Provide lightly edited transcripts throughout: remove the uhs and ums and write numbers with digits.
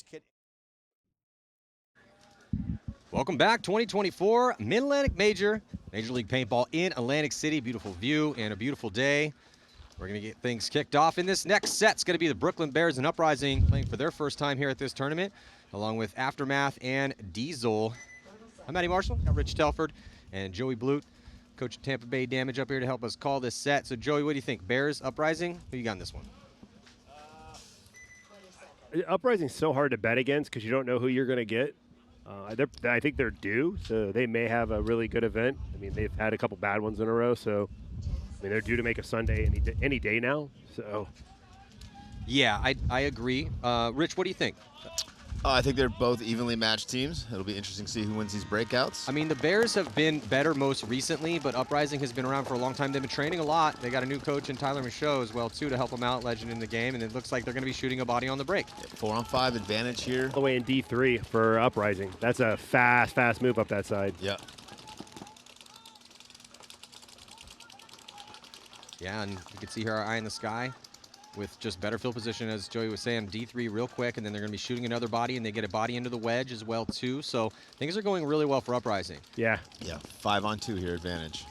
Kid. Welcome back, 2024 Mid-Atlantic Major League Paintball in Atlantic City. Beautiful view and a beautiful day. We're going to get things kicked off in this next set. It's going to be the Brooklyn Bears and Uprising playing for their first time here at this tournament, along with Aftermath and Diesel. I'm Matty Marshall, got Rich Telford and Joey Blute, coach of Tampa Bay Damage, up here to help us call this set. So, Joey, what do you think? Bears, Uprising? Who you got in this one? Uprising's so hard to bet against because you don't know who you're going to get. I think they're due, so they may have a really good event. I mean, they've had a couple bad ones in a row, so I mean, they're due to make a Sunday any day now. So, yeah, I agree. Rich, what do you think? I think they're both evenly matched teams. It'll be interesting to see who wins these breakouts. I mean, the Bears have been better most recently, but Uprising has been around for a long time. They've been training a lot. They got a new coach in Tyler Michaud as well, too, to help them out, legend in the game, and it looks like they're going to be shooting a body on the break. Yeah, 4-on-5 advantage here. all the way in D3 for Uprising. That's a fast move up that side. Yeah. Yeah, and you can see here our eye in the sky with just better field position, as Joey was saying, D3 real quick, and then they're going to be shooting another body, and they get a body into the wedge as well, too. So things are going really well for Uprising. Yeah. Yeah, 5-on-2 here advantage.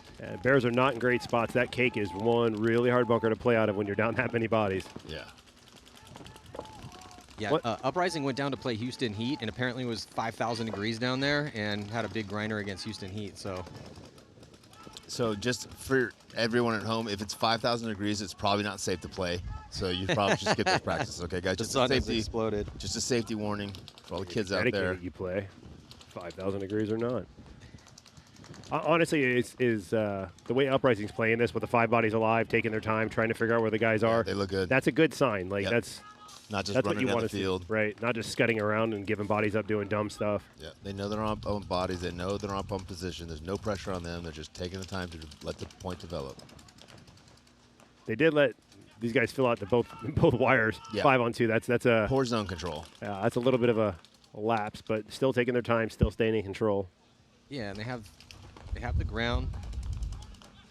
Bears are not in great spots. That cake is one really hard bunker to play out of when you're down that many bodies. Yeah. Yeah, Uprising went down to play Houston Heat, and apparently it was 5,000 degrees down there, and had a big grinder against Houston Heat. So just for everyone at home, if it's 5,000 degrees, it's probably not safe to play. So you probably just get those practices, okay, guys? The Just sun a has safety, exploded. just a safety warning for all the kids out Dedicated there. You play 5,000 degrees or not. Honestly, is the way Uprising's playing this with the 5 bodies alive, taking their time, trying to figure out where the guys are. They look good. That's a good sign. Like Yep. that's Not just what running you down want the to field. see, right? Not just scudding around and giving bodies up, doing dumb stuff. Yeah, they know they're on bodies. They know they're on pump position. There's no pressure on them. They're just taking the time to let the point develop. They did let these guys fill out the both wires. Yeah. 5-on-2. That's a Poor zone control. that's a little bit of a lapse, but still taking their time, still staying in control. Yeah, and they have the ground.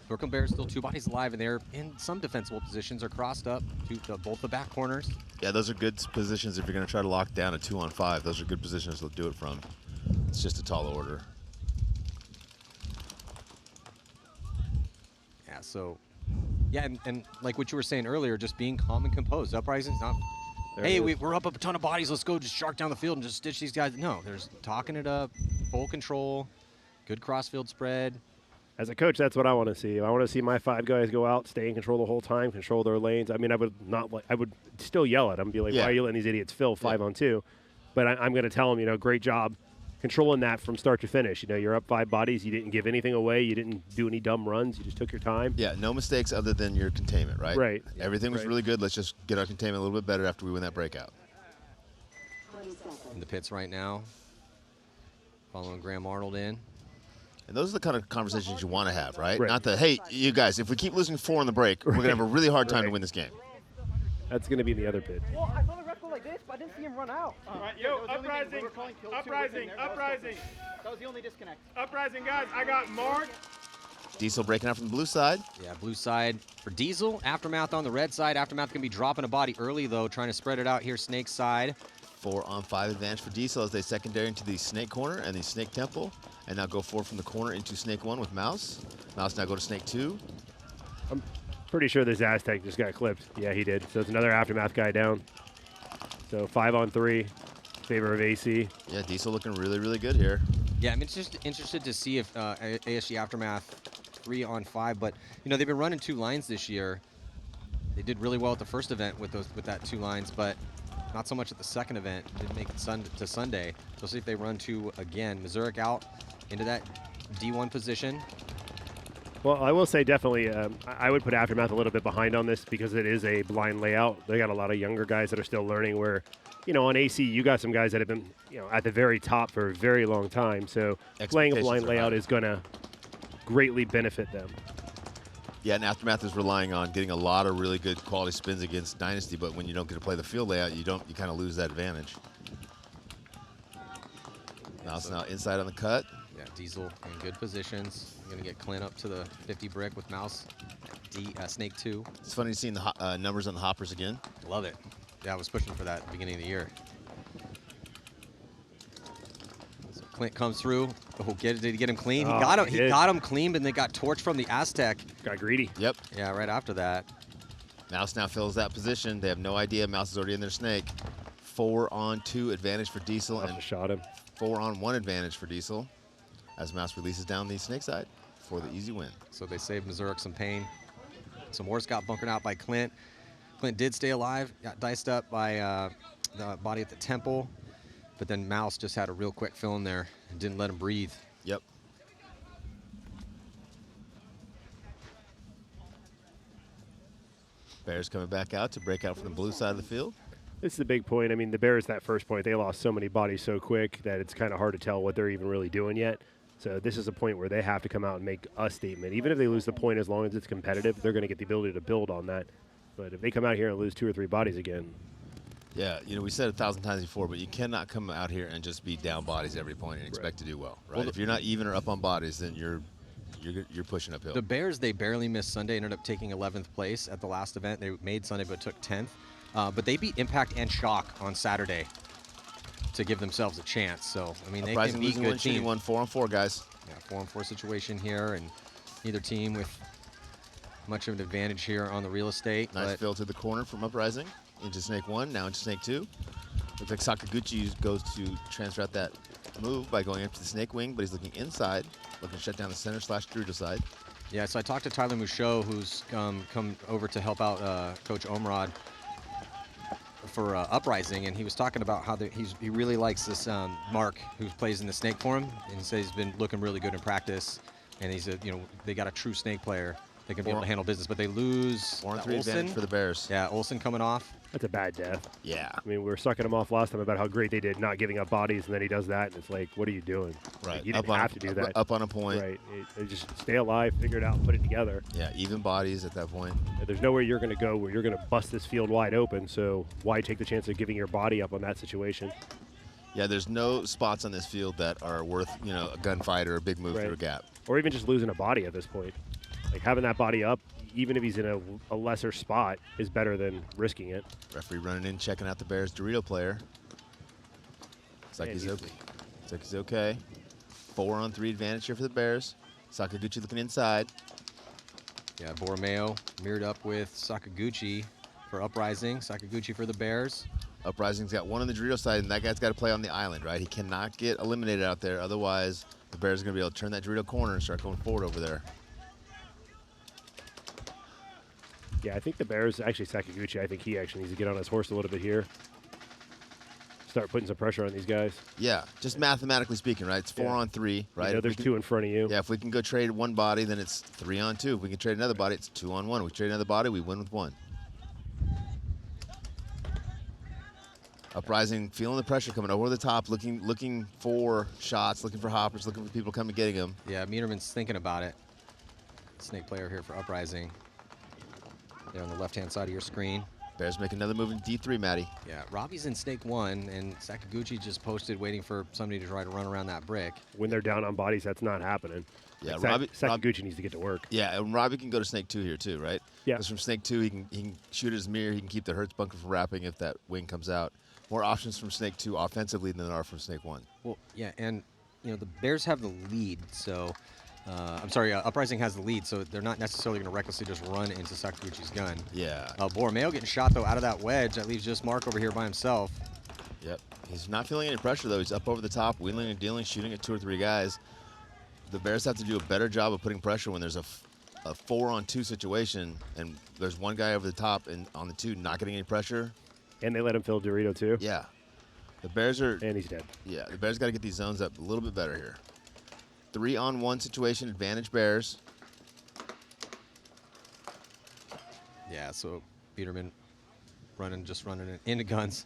Brooklyn Bears still 2 bodies alive, and they're in some defensible positions, are crossed up to both the back corners. Yeah, those are good positions if you're going to try to lock down a 2-on-5. Those are good positions to do it from. It's just a tall order. Yeah, so, yeah, and like what you were saying earlier, just being calm and composed. Uprising's not, There hey, it is. we're up a ton of bodies, let's go just shark down the field and just stitch these guys. No, there's talking it up, full control, good cross-field spread. As a coach, that's what I want to see. I want to see my 5 guys go out, stay in control the whole time, control their lanes. I mean, I would still yell at them, be like, Yeah. "Why are you letting these idiots fill 5-on-2?" But I'm going to tell them, great job controlling that from start to finish. You're up 5 bodies. You didn't give anything away. You didn't do any dumb runs. You just took your time. Yeah, no mistakes other than your containment, right? Right. Everything was Right. really good. Let's just get our containment a little bit better after we win that breakout. In the pits right now, following Graham Arnold in. And those are the kind of conversations you want to have, right? Right. Not the, hey, you guys, if we keep losing 4 in the break, we're going to have a really hard time to Right. win this game. That's going to be in the other pit. Well, I saw the ref go like this, but I didn't see him run out. Right, yo, uprising, uprising, uprising, That was the only disconnect. uprising, guys. I got Mark. Diesel breaking out from the blue side. Yeah, blue side for Diesel. Aftermath on the red side. Aftermath going to be dropping a body early, though, trying to spread it out here, Snake side. 4-on-5 advantage for Diesel as they secondary into the Snake corner and the Snake Temple. And now go 4 from the corner into Snake 1 with Mouse. Mouse now go to Snake 2. Pretty sure this Aztec just got clipped. Yeah, he did. So it's another Aftermath guy down. So 5-on-3, favor of AC. Yeah, Diesel looking really, really good here. Yeah, I'm just interested to see if ASG Aftermath 3-on-5, but they've been running 2 lines this year. They did really well at the first event with that 2 lines, but not so much at the second event. Didn't make it to Sunday. So we'll see if they run 2 again. Missouric out into that D1 position. Well, I will say definitely I would put Aftermath a little bit behind on this because it is a blind layout. They got a lot of younger guys that are still learning where, on AC, you got some guys that have been, at the very top for a very long time. So playing a blind Expectations are layout high. is going to greatly benefit them. Yeah, and Aftermath is relying on getting a lot of really good quality spins against Dynasty, but when you don't get to play the field layout, you kind of lose that advantage. Mouse now inside on the cut. Yeah, Diesel in good positions. Going to get Clint up to the 50 brick with Mouse. Snake 2. It's funny seeing the numbers on the hoppers again. Love it. Yeah, I was pushing for that at the beginning of the year. Clint comes through. Oh, did he get him clean? Oh, He got him. he He did. got him clean, but then got torched from the Aztec. Got greedy. Yep. Yeah, right after that. Mouse now fills that position. They have no idea. Mouse is already in their snake. 4-on-2 advantage for Diesel Must and have shot him. 4-on-1 advantage for Diesel as Mouse releases down the snake side for the easy win. So they saved Missouri some pain. Some horse got bunkered out by Clint. Clint did stay alive. Got diced up by the body at the temple. But then Mouse just had a real quick fill in there and didn't let him breathe. Yep. Bears coming back out to break out from the blue side of the field. This is the big point. I mean, the Bears, that first point, they lost so many bodies so quick that it's kind of hard to tell what they're even really doing yet. So this is a point where they have to come out and make a statement. Even if they lose the point, as long as it's competitive, they're going to get the ability to build on that. But if they come out here and lose 2 or 3 bodies again, Yeah, you know, we said it 1,000 times before, but you cannot come out here and just be down bodies every point and expect to do well, right? Well, if you're not even or up on bodies, then you're pushing uphill. The Bears, they barely missed Sunday, ended up taking 11th place at the last event. They made Sunday but took 10th. But they beat Impact and Shock on Saturday to give themselves a chance. So, I mean, they can Uprising beat losing good one, shooting teams. 1, 4-on-4, guys. Yeah, 4-on-4 situation here, and neither team with much of an advantage here on the real estate. Nice but fill to the corner from Uprising into Snake 1, now into Snake 2. Looks like Sakaguchi goes to transfer out that move by going up to the Snake wing, but he's looking inside, looking to shut down the center / Dorito side. Yeah, so I talked to Tyler Michaud, who's come over to help out Coach Omrod for Uprising, and he was talking about how he really likes this Mark, who plays in the Snake for him, and he says he's been looking really good in practice, and he said, you know, they got a true Snake player. They can be able to handle business, but they lose 4-on-3 Olsen. advantage for the Bears. Yeah, Olsen coming off. that's a bad death. Yeah, I mean, we were sucking him off last time about how great they did not giving up bodies, and then he does that, and it's like, what are you doing? right. Like, you didn't have to do that. Up on a point. Right. Just stay alive, figure it out, put it together. Yeah, even bodies at that point. There's nowhere you're going to go where you're going to bust this field wide open, so why take the chance of giving your body up on that situation? Yeah, there's no spots on this field that are worth, you know, a gunfight or a big move Right. through a gap. Or even just losing a body at this point. Like, having that body up, even if he's in a lesser spot, is better than risking it. Referee running in, checking out the Bears Dorito player. Looks like Yeah, he's he's- okay. Looks like he's okay. 4-on-3 advantage here for the Bears. Sakaguchi looking inside. Yeah, Borromeo mirrored up with Sakaguchi for Uprising. Sakaguchi for the Bears. Uprising's got one on the Dorito side, and that guy's got to play on the island, right? He cannot get eliminated out there. Otherwise, the Bears are going to be able to turn that Dorito corner and start going forward over there. Yeah, I think the Bears, actually Sakaguchi, I think he actually needs to get on his horse a little bit here. Start putting some pressure on these guys. Yeah, just mathematically speaking, right? It's 4-on-3, right? You know, If we there's can- 2 in front of you. Yeah, if we can go trade one body, then it's 3-on-2. If we can trade another body, it's 2-on-1. We trade another body, we win with 1. Uprising, feeling the pressure coming over the top, looking for shots, looking for hoppers, looking for people coming getting them. Yeah, Meterman's thinking about it. Snake player here for Uprising. There on the left-hand side of your screen. Bears make another move in D3, Matty. Yeah, Robbie's in Snake 1, and Sakaguchi just posted waiting for somebody to try to run around that brick. When they're down on bodies, that's not happening. Yeah, Like, Robbie- Sakaguchi needs to get to work. Yeah, and Robbie can go to Snake 2 here too, right? Yeah. Because from Snake 2, he can shoot his mirror. He can keep the Hertz bunker from wrapping if that wing comes out. More options from Snake 2 offensively than there are from Snake 1. Well, yeah, and you know the Bears have the lead, so I'm sorry, Uprising has the lead, so they're not necessarily going to recklessly just run into Sakaguchi's gun. Yeah. Borromeo getting shot though out of that wedge. That leaves just Mark over here by himself. Yep. He's not feeling any pressure though. He's up over the top, wheeling and dealing, shooting at 2 or 3 guys. The Bears have to do a better job of putting pressure when there's a 4-on-2 situation and there's one guy over the top and on the 2 not getting any pressure. And they let him fill Dorito, too. Yeah. The Bears are. And he's dead. Yeah, the Bears got to get these zones up a little bit better here. 3-on-1 situation, advantage Bears. Yeah, so Peterman running into guns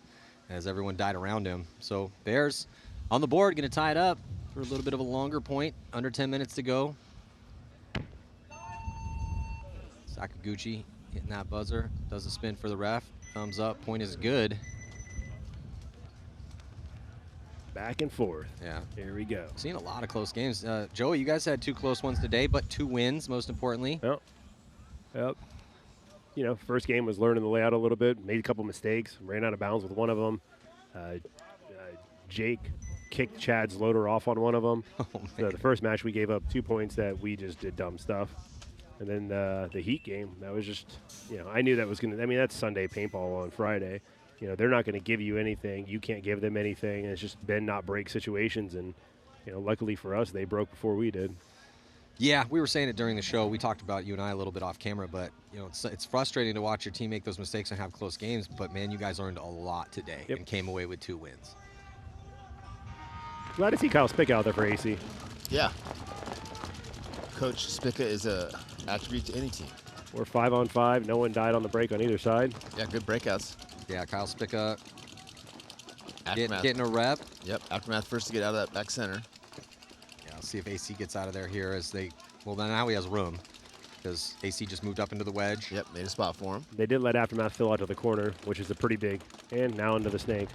as everyone died around him. So Bears on the board, going to tie it up for a little bit of a longer point. Under 10 minutes to go. Sakaguchi hitting that buzzer, does a spin for the ref. Thumbs up, point is good. Back and forth. Yeah. Here we go. Seen a lot of close games. Joey, you guys had 2 close ones today, but 2 wins, most importantly. Yep. You know, first game was learning the layout a little bit, made a couple mistakes, ran out of bounds with one of them. Jake kicked Chad's loader off on one of them. Oh, So man. the first match we gave up 2 points that we just did dumb stuff. And then the Heat game, that was just, I knew that was going to, that's Sunday paintball on Friday. They're not going to give you anything. You can't give them anything. And it's just bend, not break situations. And, luckily for us, they broke before we did. Yeah, we were saying it during the show. We talked about you and I a little bit off camera, but it's frustrating to watch your team make those mistakes and have close games. But man, you guys learned a lot today and came away with 2 wins. Glad to see Kyle Spick out there for AC. Yeah. Coach Spica is a attribute to any team. We're 5-on-5. No one died on the break on either side. Yeah, good breakouts. Yeah, Kyle Spica Aftermath. getting a rep. Yep, Aftermath first to get out of that back center. Yeah, I'll see if AC gets out of there here as they. Well, now he has room because AC just moved up into the wedge. Yep, made a spot for him. They did let Aftermath fill out to the corner, which is a pretty big. And now into the snake.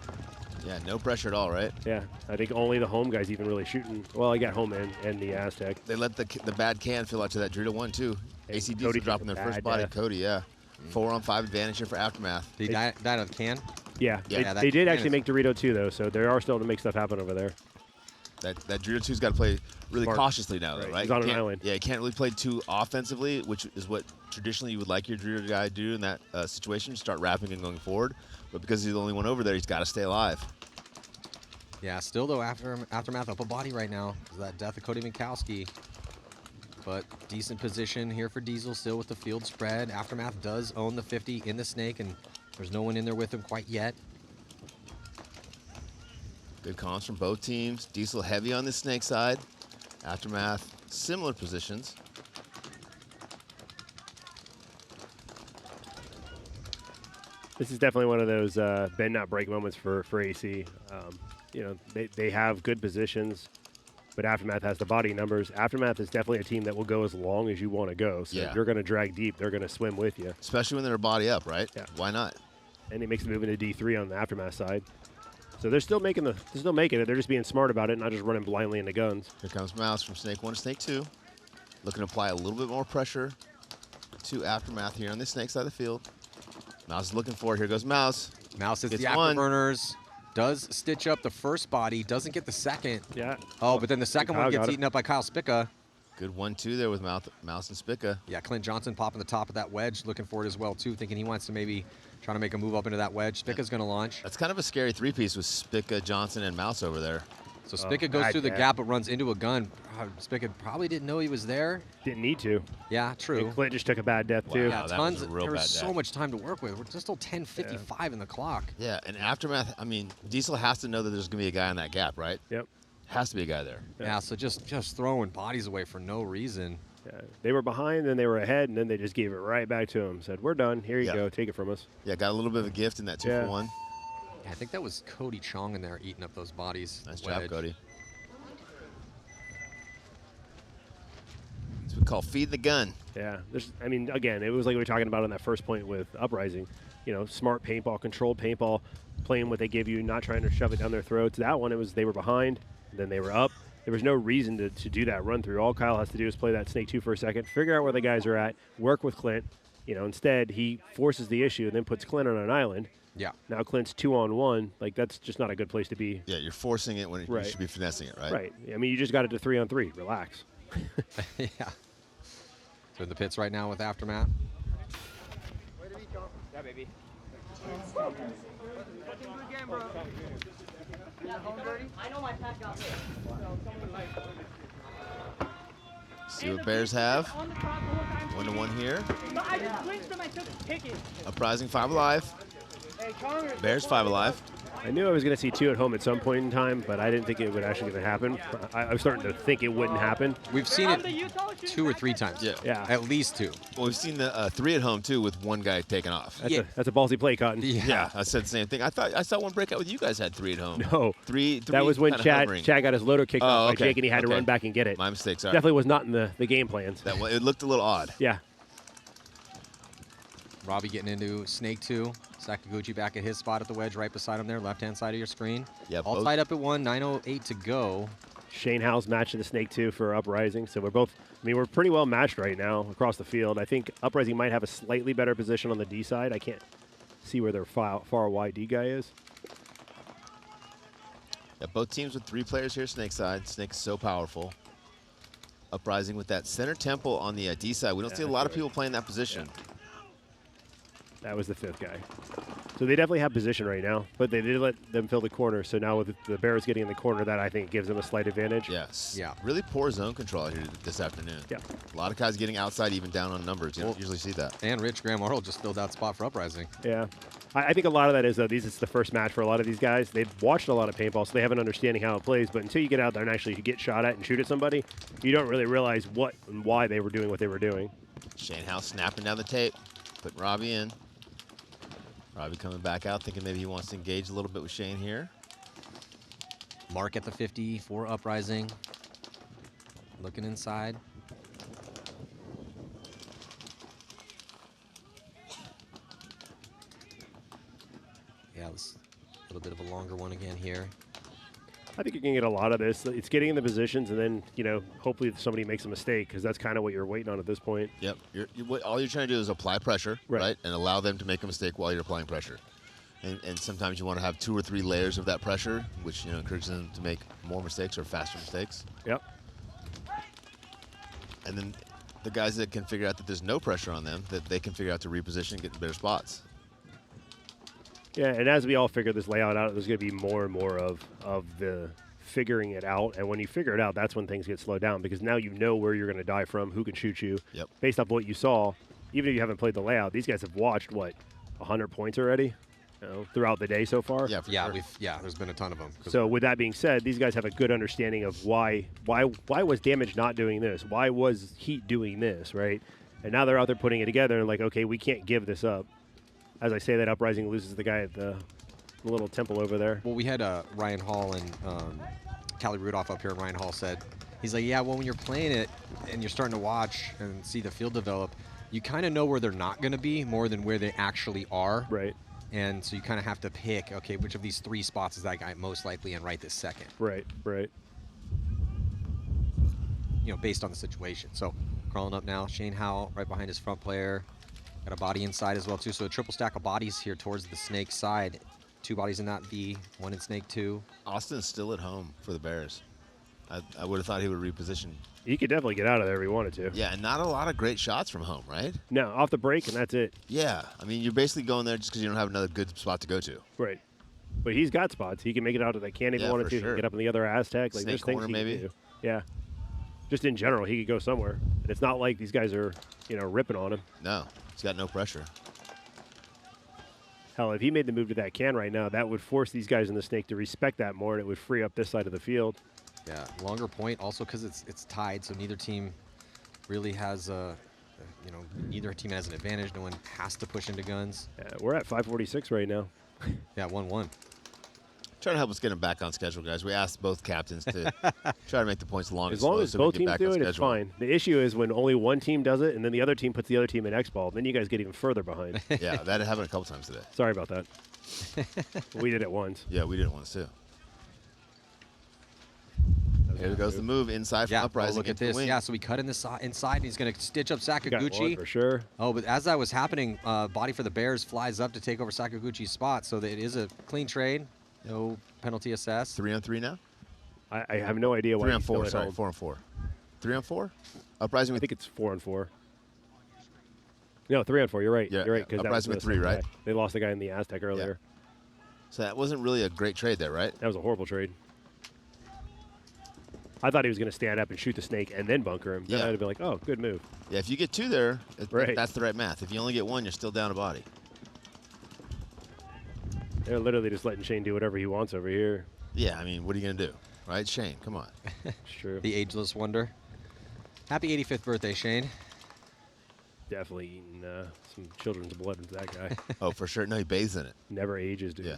Yeah, no pressure at all, right? Yeah, I think only the home guys even really shooting. Well, I got home and the Aztec. They let the bad can fill out to that Dorito 1, too. And AC Cody Diesel dropping took their a first bad body. death. Cody, yeah. 4-on-5 advantage here for Aftermath. Did he die out of the can? Yeah, Yeah, that they did can actually is- make Dorito too, though, so they are starting to make stuff happen over there. That Dorito 2's got to play really Smart. cautiously now, though, Right, right? he's on You an can't- island. Yeah, you can't really play too offensively, which is what traditionally you would like your Dorito guy to do in that situation, start wrapping and going forward. But because he's the only one over there, he's got to stay alive. Yeah, still though, Aftermath up a body right now. Is that death of Cody Minkowski. But decent position here for Diesel still with the field spread. Aftermath does own the 50 in the snake, and there's no one in there with him quite yet. Good comms from both teams. Diesel heavy on the snake side. Aftermath, similar positions. This is definitely one of those bend not break moments for AC. They have good positions, but Aftermath has the body numbers. Aftermath is definitely a team that will go as long as you want to go. So Yeah. if you're going to drag deep, they're going to swim with you. Especially when they're body up, right? Yeah. Why not? And he makes the move into D3 on the Aftermath side. So they're still making it. They're just being smart about it, not just running blindly into guns. Here comes Mouse from Snake 1 to Snake 2. Looking to apply a little bit more pressure to Aftermath here on the snake side of the field. Mouse is looking for it. Here goes Mouse. Mouse hits Gets the one. afterburners, does stitch up the first body, doesn't get the second. Yeah. Oh, but then the second Kyle one gets got it. eaten up by Kyle Spica. Good 1-2 there with Mouse and Spica. Yeah, Clint Johnson popping the top of that wedge, looking for it as well, too, thinking he wants to maybe try to make a move up into that wedge. Spica's going to launch. That's kind of a scary three-piece with Spica, Johnson, and Mouse over there. So Spica Oh, goes bad through the catch. gap but runs into a gun. Spica probably didn't know he was there. Didn't need to. Yeah, true. And Clint just took a bad death, too. Yeah, Wow, that tons. was a real There was bad so death. much time to work with. We're just still 10:55 in the clock. Yeah, and Aftermath, I mean, Diesel has to know that there's going to be a guy in that gap, right? Yep. Has to be a guy there. Yeah, so just throwing bodies away for no reason. Yeah. They were behind, then they were ahead, and then they just gave it right back to him. Said, "We're done. Here you Yeah. go. Take it from us." Yeah, got a little bit of a gift in that 2-for-1. Yeah, I think that was Cody Chong in there eating up those bodies. Nice Wedge. job, Cody. It's what we call feed the gun. Yeah. Again, it was like we were talking about on that first point with Uprising. Smart paintball, controlled paintball, playing what they give you, not trying to shove it down their throats. That one, it was they were behind, then they were up. There was no reason to do that run through. All Kyle has to do is play that Snake 2 for a second, figure out where the guys are at, work with Clint. Instead, he forces the issue and then puts Clint on an island. Yeah. Now Clint's 2-on-1. Like, that's just not a good place to be. Yeah, you're forcing it when you Right. should be finessing it, right? Right. I mean, you just got it to 3-on-3. Relax. Yeah. So in the pits right now with Aftermath. Yeah, baby. I know my pack got hit. See what Bears have. 1-1 here. But I just clinched him. I took a ticket. Uprising 5 alive. Hey, Congress. Bears 5 alive. I knew I was going to see 2 at home at some point in time, but I didn't think it would actually going to happen. I was starting to think it wouldn't happen. We've seen I'm the it Utah shooting 2 or back 3 at- times. Yeah. Yeah. At least 2. Well, we've seen the 3 at home, too, with one guy taking off. That's, Yeah. that's a ballsy play, Cotton. Yeah, I said the same thing. I saw one breakout with you guys had 3 at home. No. Three That was when kinda hovering. Chad got his loader kicked Oh, off by okay. Jake, and he had to Okay. run back and get it. My mistake, sorry. Definitely was not in the game plans. It looked a little odd. Yeah. Robbie getting into Snake 2. Sakaguchi back at his spot at the wedge right beside him there, left-hand side of your screen. Yeah, All both- tied up at 1, 9:08 to go. Shane Howe's matching the Snake 2 for Uprising. So we're pretty well matched right now across the field. I think Uprising might have a slightly better position on the D side. I can't see where their far wide D guy is. Yeah, both teams with 3 players here, Snake side. Snake's so powerful. Uprising with that center temple on the D side. We don't see a lot of people playing that position. That was the 5th guy. So they definitely have position right now, but they did let them fill the corner. So now with the Bears getting in the corner, that I think gives them a slight advantage. Yes. Yeah. Really poor zone control here this afternoon. Yeah. A lot of guys getting outside, even down on numbers. You don't usually see that. And Rich Graham Arnold just filled that spot for Uprising. Yeah. I think a lot of that is, though, it's the first match for a lot of these guys. They've watched a lot of paintball, so they have an understanding how it plays. But until you get out there and actually get shot at and shoot at somebody, you don't really realize what and why they were doing what they were doing. Shane House snapping down the tape, putting Robbie in. Robbie coming back out, thinking maybe he wants to engage a little bit with Shane here. Mark at the 50 for Uprising. Looking inside. Yeah, this a little bit of a longer one again here. I think you can get a lot of this. It's getting in the positions and then, hopefully somebody makes a mistake, because that's kind of what you're waiting on at this point. Yep. All you're trying to do is apply pressure, right? And allow them to make a mistake while you're applying pressure. And sometimes you want to have 2 or 3 layers of that pressure, which encourages them to make more mistakes or faster mistakes. Yep. And then the guys that can figure out that there's no pressure on them, that they can figure out to reposition and get in better spots. Yeah, and as we all figure this layout out, there's going to be more and more of the figuring it out. And when you figure it out, that's when things get slowed down, because now you know where you're going to die from, who can shoot you. Yep. Based off what you saw, even if you haven't played the layout, these guys have watched, 100 points already throughout the day so far? Yeah, for Yeah, sure. there's been a ton of them. So with that being said, these guys have a good understanding of why was Damage not doing this? Why was Heat doing this, right? And now they're out there putting it together and like, okay, we can't give this up. As I say that, Uprising loses the guy at the little temple over there. Well, we had Ryan Hall and Callie Rudolph up here, and Ryan Hall said, he's like, yeah, well, when you're playing it and you're starting to watch and see the field develop, you kind of know where they're not going to be more than where they actually are. Right. And so you kind of have to pick, okay, which of these 3 spots is that guy most likely in right this second? Right, right. Based on the situation. So crawling up now, Shane Howell right behind his front player. Got a body inside as well, too. So a triple stack of bodies here towards the Snake side. 2 bodies in that V, 1 in Snake 2. Austin's still at home for the Bears. I would have thought he would reposition. He could definitely get out of there if he wanted to. Yeah, and not a lot of great shots from home, right? No, off the break, and that's it. Yeah. I mean, you're basically going there just because you don't have another good spot to go to. Right. But he's got spots. He can make it out of that can if he wanted for to. He sure. can get up in the other Aztec. Like, Snake there's things corner, he maybe? can do. Yeah. Just in general, he could go somewhere. And it's not like these guys are, ripping on him. No, he's got no pressure. Hell, if he made the move to that can right now, that would force these guys in the Snake to respect that more, and it would free up this side of the field. Yeah, longer point also because it's tied, so neither team really has neither team has an advantage. No one has to push into guns. Yeah, we're at 5:46 right now. Yeah, 1-1. Trying to help us get him back on schedule, guys. We asked both captains to try to make the points long As long as so we both can teams get back do on it, it's schedule. fine. The issue is when only one team does it, and then the other team puts the other team in X-ball. Then you guys get even further behind. Yeah, that happened a couple times today. Sorry about that. We did it once. Yeah, we didn't want to. Here goes the move inside from Yeah, Uprising. look at into the this. wing. Yeah, so we cut in the inside, and he's going to stitch up You got one Sakaguchi. for sure. Oh, but as that was happening, body for the Bears flies up to take over Sakaguchi's spot, so that it is a clean trade. No penalty assessed. 3-on-3 now? I have no idea why. 3 on he's still 4, at sorry. home. 4 on 4. 3 on 4? Uprising I with think it's 4 on 4. No, 3 on 4. You're right. Yeah, You're right. 'Cause that Uprising was with the 3, second right? guy. They lost the guy in the Aztec earlier. So that wasn't really a great trade there, right? That was a horrible trade. I thought he was going to stand up and shoot the Snake and then bunker him. Then Yeah. I'd have been like, oh, good move. Yeah, if you get 2 there, Right. that's the right math. If you only get 1, you're still down a body. They're literally just letting Shane do whatever he wants over here. Yeah, I mean, what are you going to do? Right, Shane? Come on. It's true. The ageless wonder. Happy 85th birthday, Shane. Definitely eating some children's blood with that guy. Oh, for sure. No, he bathes in it. Never ages, dude. Yeah.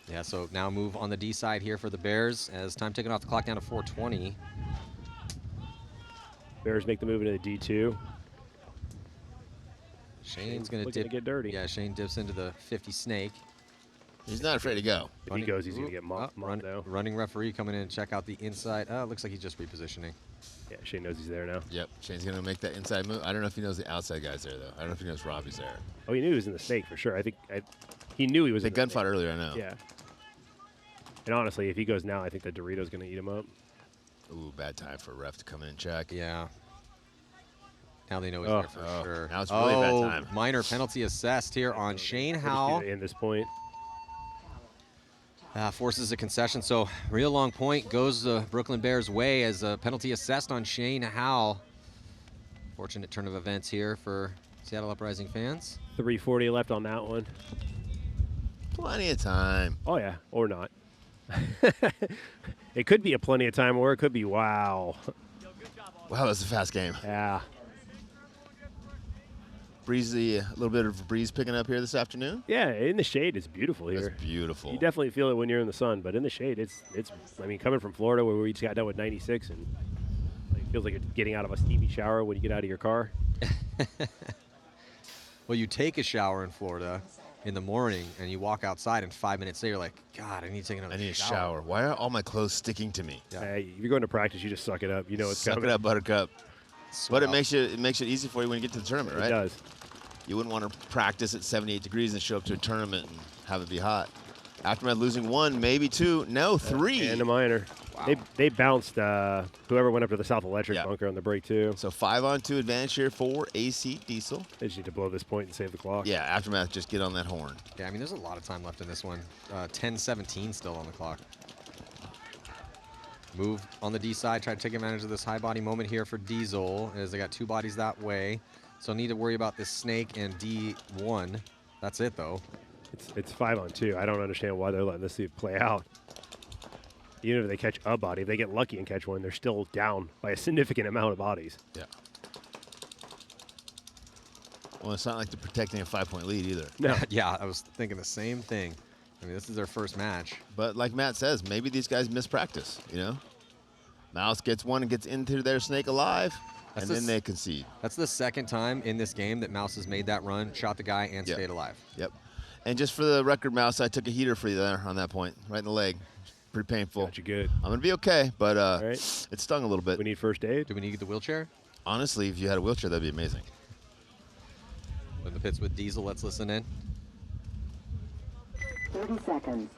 Yeah, so now move on the D side here for the Bears as time ticking off the clock down to 4:20. Bears make the move into the D2. Shane's going to looking to dip. get dirty. Yeah, Shane dips into the 50 Snake. He's not afraid to go. If he goes, he's going to get mopped now. Running referee coming in and check out the inside. Oh, it looks like he's just repositioning. Yeah, Shane knows he's there now. Yep, Shane's going to make that inside move. I don't know if he knows the outside guy's there, though. I don't know if he knows Robbie's there. Oh, he knew he was in the Snake for sure. I think he knew he was They in the gunfight Snake. earlier, I know. Yeah. And honestly, if he goes now, I think the Dorito's going to eat him up. Ooh, bad time for a ref to come in and check. Yeah. Now they know he's Oh. there for sure. Now it's really bad time. Minor penalty assessed here on Shane We'll just Howell. do the end this point. Forces a concession, so real long point goes the Brooklyn Bears' way as a penalty assessed on Shane Howell. Fortunate turn of events here for Seattle Uprising fans. 3:40 left on that one. Plenty of time. Oh, yeah, or not. It could be a plenty of time, or it could be, wow. Wow, that was a fast game. Yeah. Breezy, a little bit of a breeze picking up here this afternoon. Yeah, in the shade, it's beautiful here. It's beautiful. You definitely feel it when you're in the sun, but in the shade, it's. I mean, coming from Florida where we just got done with 96, and it feels like you're getting out of a steamy shower when you get out of your car. Well, you take a shower in Florida in the morning, and you walk outside, and 5 minutes later, you're like, God, I need to take another I need a shower. Why are all my clothes sticking to me? Yeah. If you're going to practice, you just suck it up. You know it's Suck coming. it up, Buttercup. Sweat But it out. makes it easy for you when you get to the tournament, right? It does. You wouldn't want to practice at 78 degrees and show up to a tournament and have it be hot. Aftermath losing 1, maybe 2, no, 3. And a minor. Wow. They bounced whoever went up to the South Electric Yeah. bunker on the break, too. So 5-on-2 advantage here for AC Diesel. They just need to blow this point and save the clock. Yeah, Aftermath, just get on that horn. Yeah, I mean, there's a lot of time left in this one. 10:17 still on the clock. Move on the D side, try to take advantage of this high body moment here for Diesel, as they got 2 bodies that way. So need to worry about this snake and D1. That's it, though. It's 5-on-2. I don't understand why they're letting this play out. Even if they catch a body, if they get lucky and catch one, they're still down by a significant amount of bodies. Yeah. Well, it's not like they're protecting a 5-point lead either. No. Yeah, I was thinking the same thing. I mean, this is their first match. But like Matt says, maybe these guys miss practice, you know? Mouse gets one and gets into their snake alive, That's and the then s- they concede. That's the second time in this game that Mouse has made that run, shot the guy, and Yep. stayed alive. Yep. And just for the record, Mouse, I took a heater for you there on that point, right in the leg. Pretty painful. Got you good. I'm going to be okay, but right. it stung a little bit. We need first aid. Do we need the wheelchair? Honestly, if you had a wheelchair, that'd be amazing. In the pits with Diesel, let's listen in. 30 seconds.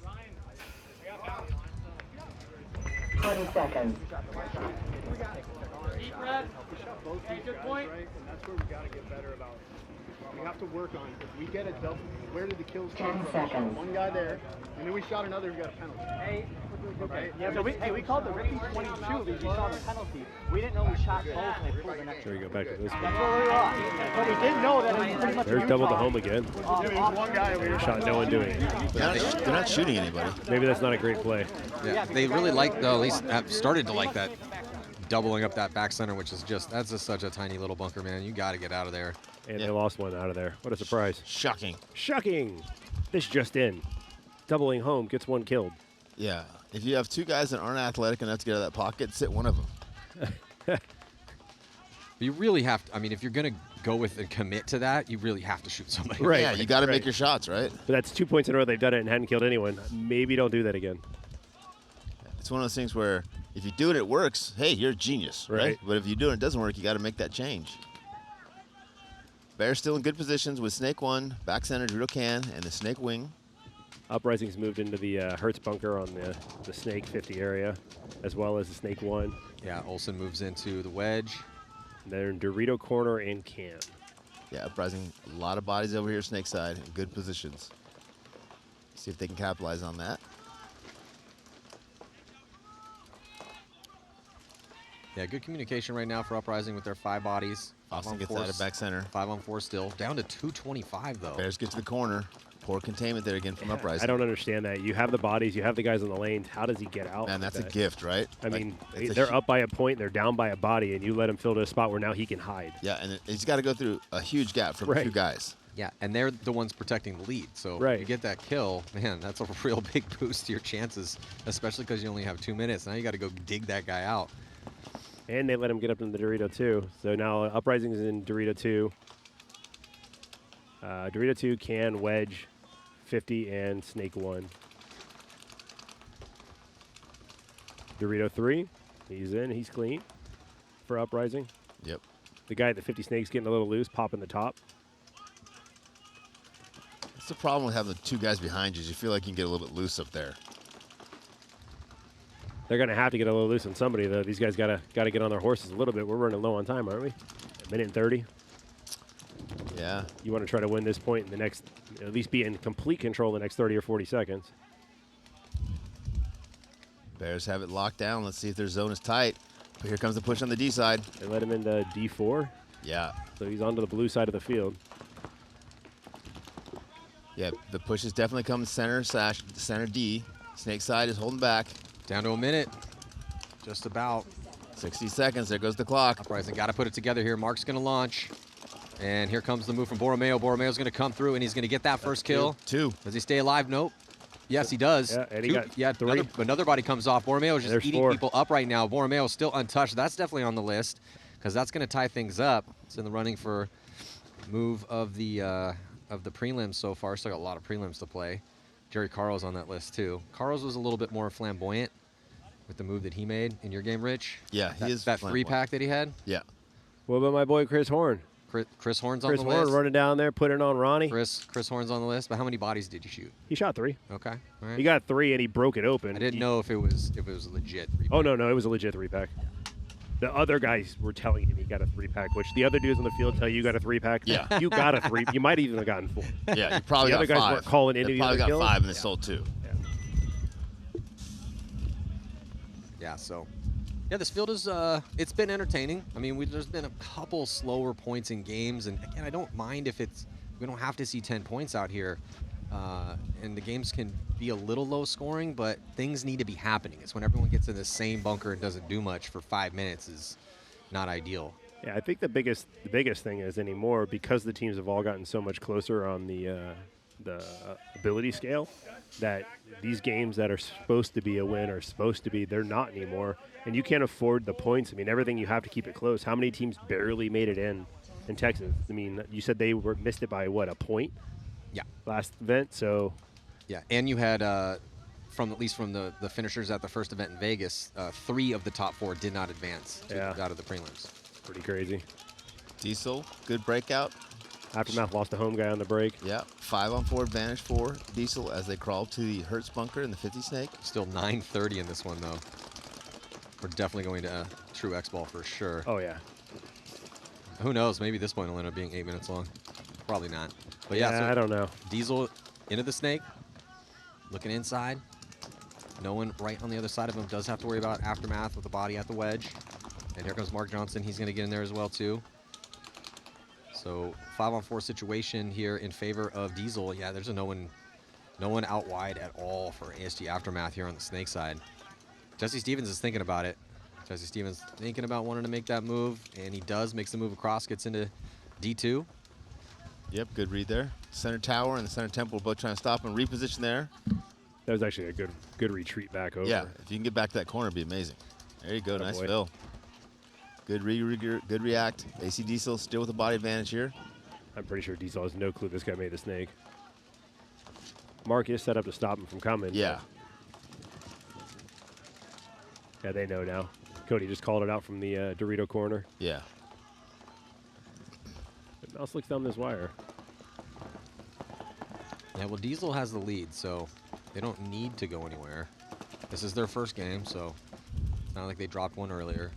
Ryan, 20 seconds. Deep breath. Okay, good point. right? And that's where we got to get better about. We have to work on if we get a double. Where did the kills come 10 from? We shot seconds. one guy there, and then we shot another who got a penalty. Hey, Right? yeah, so we called the Ricky 22 because we saw the penalty. We didn't know we shot both and they pulled the next Sure, you go back to this That's one. where we were. But we did know that it was pretty much There's double the home again. Yeah, there was one guy over here. Shot no one doing it. They're not shooting anybody. Maybe that's not a great play. Yeah, they really like, though, at least have started to like that, doubling up that back center, which is that's just such a tiny little bunker, man. You got to get out of there. And Yeah. they lost one out of there. What a surprise. Shocking. Shocking. This just in. Doubling home gets one killed. Yeah. If you have 2 guys that aren't athletic enough to get out of that pocket, sit one of them. But you really have to, I mean, if you're going to go with and commit to that, you really have to shoot somebody. Right. Yeah, you got to right. make your shots, right? But that's 2 points in a row they've done it and hadn't killed anyone. Maybe don't do that again. It's one of those things where if you do it, it works. Hey, you're a genius, right? Right. But if you do it, it doesn't work. You got to make that change. Bears still in good positions with Snake 1, back center, Dorito Can, and the Snake Wing. Uprising's moved into the Hertz bunker on the Snake 50 area, as well as the Snake 1. Yeah, Olsen moves into the wedge. And they're in Dorito corner and Can. Yeah, Uprising, a lot of bodies over here, Snake side, in good positions. See if they can capitalize on that. Yeah, good communication right now for Uprising with their 5 bodies. Austin gets out of back center. 5 on 4 still. Down to 225, though. Bears get to the corner. Poor containment there again from Uprising. I don't understand that. You have the bodies, you have the guys on the lanes. How does he get out? Man, like that's a that? gift, right? I Like, mean, it's a they're hu- up by a point, they're down by a body, and you let him fill to a spot where now he can hide. Yeah, and he's got to go through a huge gap from Right. 2 guys. Yeah, and they're the ones protecting the lead. So Right. if you get that kill, man, that's a real big boost to your chances, especially because you only have 2 minutes. Now you got to go dig that guy out. And they let him get up into the Dorito 2. So now Uprising is in Dorito 2. Dorito 2, Can, Wedge, 50, and Snake 1. Dorito 3, he's in, he's clean for Uprising. Yep. The guy at the 50 Snake's getting a little loose, popping the top. That's the problem with having the two guys behind you. Is you feel like you can get a little bit loose up there. They're going to have to get a little loose on somebody, though. These guys got to get on their horses a little bit. We're running low on time, aren't we? A minute and 30. Yeah. You want to try to win this point in the next, at least be in complete control the next 30 or 40 seconds. Bears have it locked down. Let's see if their zone is tight. But here comes the push on the D side. They let him into D4. Yeah. So he's onto the blue side of the field. Yeah, the push is definitely coming center D. Snake side is holding back. Down to a minute. Just about. 60 seconds. There goes the clock. Uprising got to put it together here. Mark's going to launch. And here comes the move from Borromeo. Borromeo's going to come through, and he's going to get that first kill. Two. Does he stay alive? Nope. Yes, he does. Yeah, and he got three. Another body comes off. Borromeo's just There's eating four. people up right now. Borromeo's still untouched. That's definitely on the list because that's going to tie things up. It's in the running for move of the prelims so far. Still got a lot of prelims to play. Jerry Carl's on that list too. Carl's was a little bit more flamboyant with the move that he made in your game, Rich. Yeah, he is that flamboyant. 3-pack that he had. Yeah. What about my boy Chris Horn? Chris Horn's on Chris the Horn list. running down there, putting on Ronnie. Chris Horn's on the list. But how many bodies did you shoot? He shot 3. Okay. All right. He got 3 and he broke it open. I didn't know if it was legit. 3-pack. Oh, no, it was a legit 3-pack. The other guys were telling him he got a 3-pack, which the other dudes on the field tell you got a 3-pack. Yeah. You got a 3. You might even have gotten 4. Yeah, you probably The got other guys 5. weren't calling any They of the probably other got kills. 5 and they sold 2. Yeah, so yeah, this field is it's been entertaining. I mean, there's been a couple slower points in games, and again, I don't mind if we don't have to see 10 points out here, and the games can be a little low scoring, but things need to be happening. It's when everyone gets in the same bunker and doesn't do much for 5 minutes is not ideal. Yeah, I think the biggest thing is anymore, because the teams have all gotten so much closer on the ability scale, that these games that are supposed to be a win are supposed to be, they're not anymore. And you can't afford the points. I mean, everything you have to keep it close. How many teams barely made it in Texas? I mean, you said they missed it by, what, a point? Yeah. Last event, so. Yeah, and you had from at least from the finishers at the first event in Vegas, 3 of the top 4 did not advance out of the prelims. Pretty crazy. Diesel, good breakout. Aftermath lost a home guy on the break. Yeah, 5-on-4 advantage for Diesel as they crawl to the Hertz bunker in the 50 snake. Still 9:30 in this one though. We're definitely going to true X ball for sure. Oh, yeah. Who knows? Maybe this point will end up being 8 minutes long. Probably not. But yeah, so I don't know. Diesel into the snake, looking inside. No one right on the other side of him does have to worry about Aftermath with the body at the wedge. And here comes Mark Johnson. He's going to get in there as well too. So 5-on-4 situation here in favor of Diesel. Yeah, there's no one out wide at all for ASG Aftermath here on the snake side. Jesse Stevens is thinking about it. Jesse Stevens thinking about wanting to make that move, and he does. Makes the move across, gets into D2. Yep, good read there. Center tower and the center temple both trying to stop and reposition there. That was actually a good retreat back over. Yeah, if you can get back to that corner, it'd be amazing. There you go, nice boy. fill. Good good react. AC Diesel still with a body advantage here. I'm pretty sure Diesel has no clue this guy made the snake. Mark is set up to stop him from coming. Yeah. Yeah, they know now. Cody just called it out from the Dorito corner. Yeah. The mouse looks down this wire. Yeah, well, Diesel has the lead, so they don't need to go anywhere. This is their first game, so it's not like they dropped one earlier.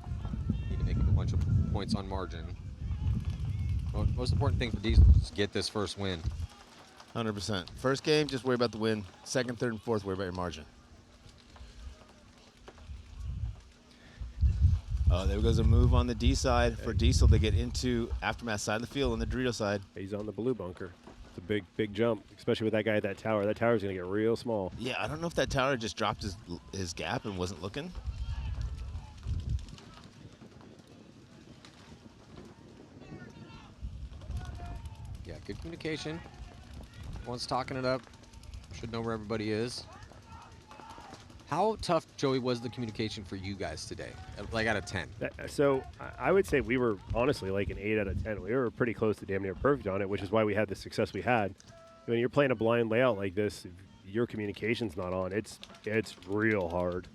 Need to make a bunch of points on margin. Most important thing for Diesel is get this first win. 100%. First game, just worry about the win. Second, third, and fourth, worry about your margin. Oh, there goes a move on the D side for Diesel to get into Aftermath side of the field on the Dorito side. He's on the blue bunker. It's a big jump, especially with that guy at that tower. That tower's going to get real small. Yeah, I don't know if that tower just dropped his gap and wasn't looking. Yeah, good communication. One's talking it up. Should know where everybody is. How tough, Joey, was the communication for you guys today? Like out of 10? So I would say we were honestly like an 8 out of 10. We were pretty close to damn near perfect on it, which is why we had the success we had. When you're playing a blind layout like this, if your communication's not on, it's real hard.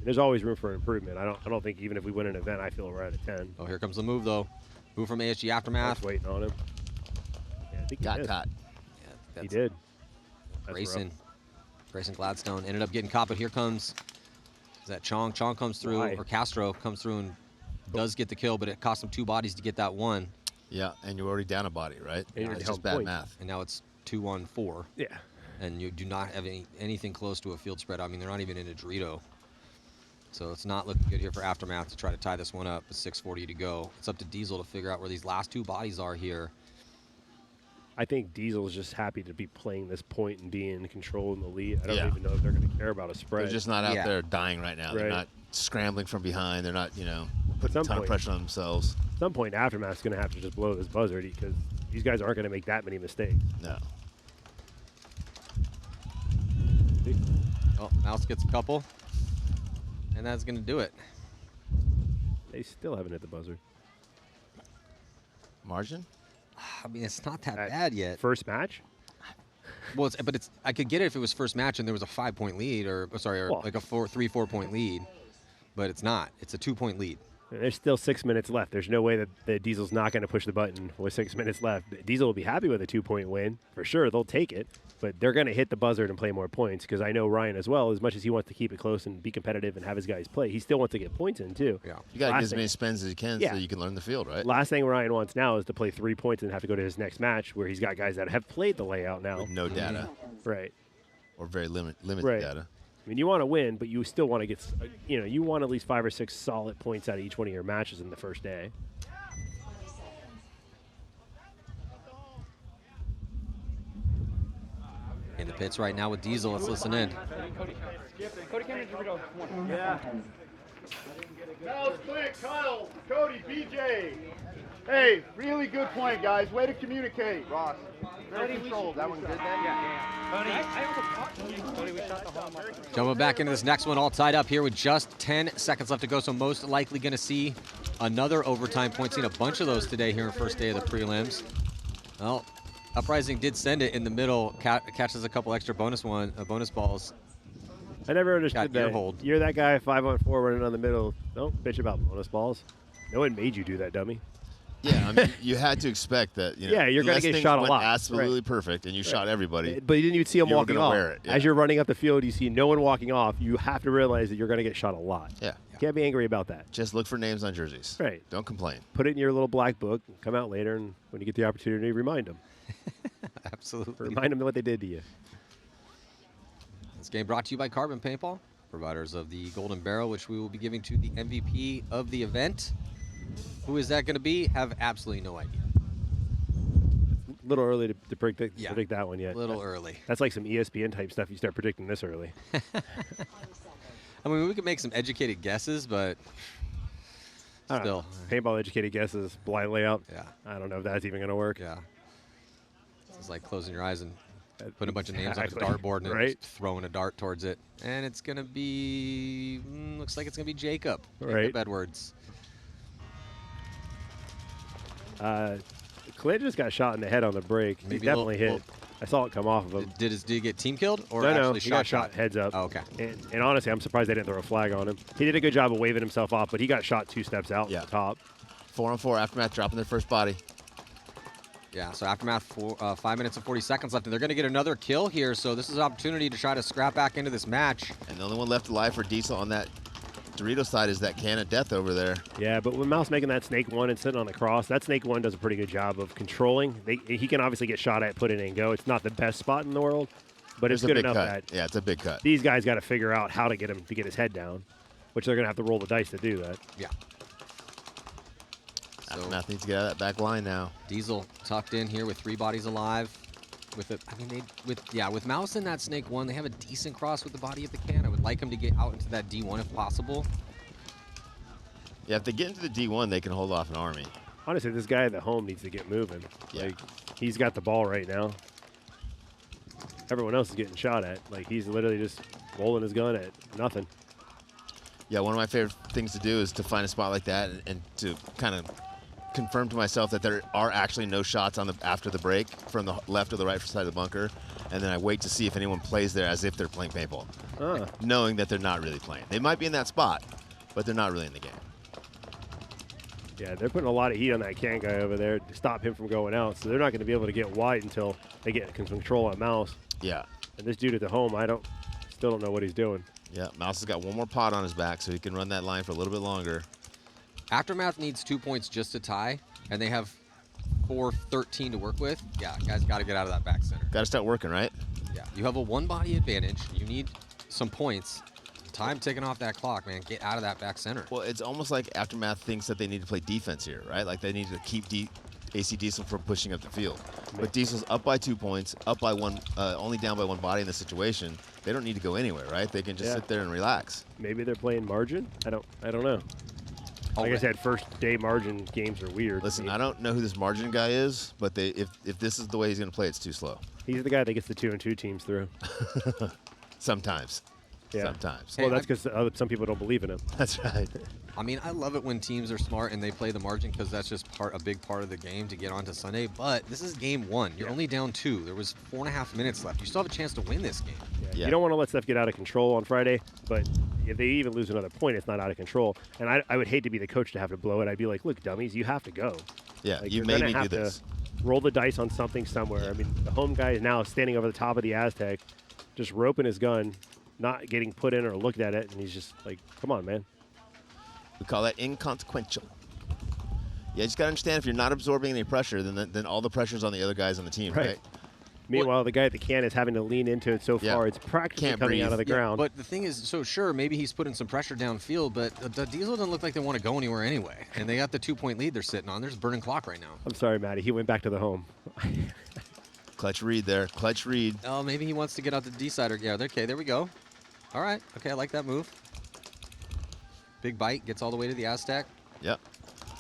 There's always room for improvement. I don't think even if we win an event, I feel we're at a 10. Oh, here comes the move, though. Move from ASG Aftermath. Just waiting on him. Yeah, I think he Got missed. caught. Yeah, He did. That's Grayson Gladstone ended up getting caught, but here comes, is that Chong? Chong comes through, Why? or Castro comes through and does get the kill, but it cost him 2 bodies to get that one. Yeah, and you're already down a body, right? And you're It's down just bad points. math. And now it's 2-on-4. Yeah. And you do not have anything close to a field spread. I mean, they're not even in a Dorito. So it's not looking good here for Aftermath to try to tie this one up with 6:40 to go. It's up to Diesel to figure out where these last 2 bodies are here. I think Diesel's just happy to be playing this point and being in control in the lead. I don't Yeah. even know if they're going to care about a spread. They're just not out Yeah. there dying right now. They're Right. not scrambling from behind. They're not, putting some a ton of point. pressure on themselves. At some point, Aftermath's going to have to just blow this buzzer because these guys aren't going to make that many mistakes. No. Oh, Mouse gets a couple. And that's going to do it. They still haven't hit the buzzer. Margin? I mean, it's not that At bad yet. First match? Well, but I could get it if it was first match and there was a 5-point lead, or Well- like a 3-4 point lead. But it's not. It's a 2-point lead. There's still 6 minutes left. There's no way that the Diesel's not going to push the button with 6 minutes left. Diesel will be happy with a 2-point win. For sure, they'll take it. But they're going to hit the buzzer and play more points because I know Ryan as well, as much as he wants to keep it close and be competitive and have his guys play, he still wants to get points in too. Yeah. You got to Last get as thing- many spins as you can Yeah. so you can learn the field, right? Last thing Ryan wants now is to play 3 points and have to go to his next match where he's got guys that have played the layout now. With no data Right. or very limited Right. data. I mean, you want to win, but you still want to get, you want at least 5 or 6 solid points out of each one of your matches in the first day. In the pits right now with Diesel. Let's listen in. Cody came in Dorito. Yeah. Mouse, Click, Kyle, Cody, BJ. Hey, really good point, guys. Way to communicate. Ross, very controlled. That one good then? Yeah. Cody, we shot the home. Coming back into this next one, all tied up here with just 10 seconds left to go. So most likely going to see another overtime point. Seen a bunch of those today here in first day of the prelims. Well, Uprising did send it in the middle. Catches a couple extra bonus balls. I never understood Got ear that. hold. You're that guy 5-on-4 running on the middle. Don't bitch about bonus balls. No one made you do that, dummy. Yeah, I mean, you had to expect that. Yeah, you're gonna unless get things shot a went lot. absolutely Right. perfect, and you shot everybody. But you didn't even see them You were walking gonna off. wear it, yeah. As you're running up the field, you see no one walking off. You have to realize that you're going to get shot a lot. Yeah. You can't be angry about that. Just look for names on jerseys. Right. Don't complain. Put it in your little black book, come out later, and when you get the opportunity, remind them. Absolutely. Remind them what they did to you. This game brought to you by Carbon Paintball, providers of the Golden Barrel, which we will be giving to the MVP of the event. Who is that going to be? Have absolutely no idea. A little early to predict Yeah. that one yet. A little early. That's like some ESPN type stuff. You start predicting this early. I mean, we could make some educated guesses, but I don't still, know. Paintball educated guesses, blind layout. yeah, I don't know if that's even going to work. yeah. It's like closing your eyes and putting a bunch of names on Exactly. a dartboard and then Right. just throwing a dart towards it. And it's going to be, looks like it's going to be Jacob. Right. Jacob Edwards. Clint just got shot in the head on the break. He Maybe a little- definitely hit. I saw it come off of him. Did he get team killed or No, actually he got shot heads up. Oh, okay. And honestly, I'm surprised they didn't throw a flag on him. He did a good job of waving himself off, but he got shot 2 steps out Yeah. the top. 4-on-4 Aftermath dropping their first body. Yeah, so Aftermath, 5 minutes and 40 seconds left, and they're going to get another kill here, so this is an opportunity to try to scrap back into this match. And the only one left alive for Diesel on that Dorito side is that can of death over there. Yeah, but when Mouse making that snake 1 and sitting on the cross, that snake 1 does a pretty good job of controlling. He can obviously get shot at, put it in, and go. It's not the best spot in the world, but it's It's a good big enough cut. that Yeah, it's a big cut. these guys got to figure out how to get him to get his head down, which they're going to have to roll the dice to do that. Yeah. So Aftermath needs to get out of that back line now. Diesel tucked in here with 3 bodies alive. With Mouse and that snake 1, they have a decent cross with the body of the can. I would like him to get out into that D1 if possible. Yeah, if they get into the D1, they can hold off an army. Honestly, this guy at the home needs to get moving. Yeah. Like, he's got the ball right now. Everyone else is getting shot at. Like, he's literally just rolling his gun at nothing. Yeah, one of my favorite things to do is to find a spot like that and to kind of confirm to myself that there are actually no shots on after the break from the left or the right side of the bunker, and then I wait to see if anyone plays there as if they're playing paintball, knowing that they're not really playing. They might be in that spot, but they're not really in the game. Yeah, they're putting a lot of heat on that can guy over there to stop him from going out. So they're not going to be able to get wide until they get control on Mouse. Yeah. And this dude at the home, still don't know what he's doing. Yeah, Mouse has got one more pot on his back, so he can run that line for a little bit longer. Aftermath needs 2 points just to tie, and they have 4-13 to work with. Yeah, guys got to get out of that back center. Got to start working, right? Yeah, you have a one-body advantage. You need some points. Time ticking off that clock, man. Get out of that back center. Well, it's almost like Aftermath thinks that they need to play defense here, right? Like they need to keep AC Diesel from pushing up the field. But Diesel's up by 2 points, up by one, only down by one body in this situation. They don't need to go anywhere, right? They can just sit there and relax. Maybe they're playing margin. I don't know. Like I said, first day margin games are weird. Listen, I don't know who this margin guy is, but if this is the way he's going to play, it's too slow. He's the guy that gets the 2-2 teams through. Sometimes. Yeah. Sometimes. Well, that's because some people don't believe in him. That's right. I mean, I love it when teams are smart and they play the margin because that's just a big part of the game to get onto Sunday. But this is game 1. You're only down 2. There was 4.5 minutes left. You still have a chance to win this game. Yeah. You don't want to let stuff get out of control on Friday, but if they even lose another point, it's not out of control. And I would hate to be the coach to have to blow it. I'd be like, look, dummies, you have to go. Yeah, like, you made me do to this. Roll the dice on something somewhere. I mean, the home guy is now standing over the top of the Aztec, just roping his gun, not getting put in or looked at it, and he's just like, come on, man. We call that inconsequential. Yeah, you just got to understand if you're not absorbing any pressure, then all the pressure's on the other guys on the team, right? Meanwhile, the guy at the can is having to lean into it so far. It's practically coming out of the ground. But the thing is, so sure, maybe he's putting some pressure downfield, but the Diesel doesn't look like they want to go anywhere anyway. And they got the 2-point lead they're sitting on. There's a burning clock right now. I'm sorry, Matty. He went back to the home. Clutch read there. Clutch read. Oh, maybe he wants to get out the decider. Yeah, okay, there we go. All right. Okay, I like that move. Big bite. Gets all the way to the Aztec. Yep.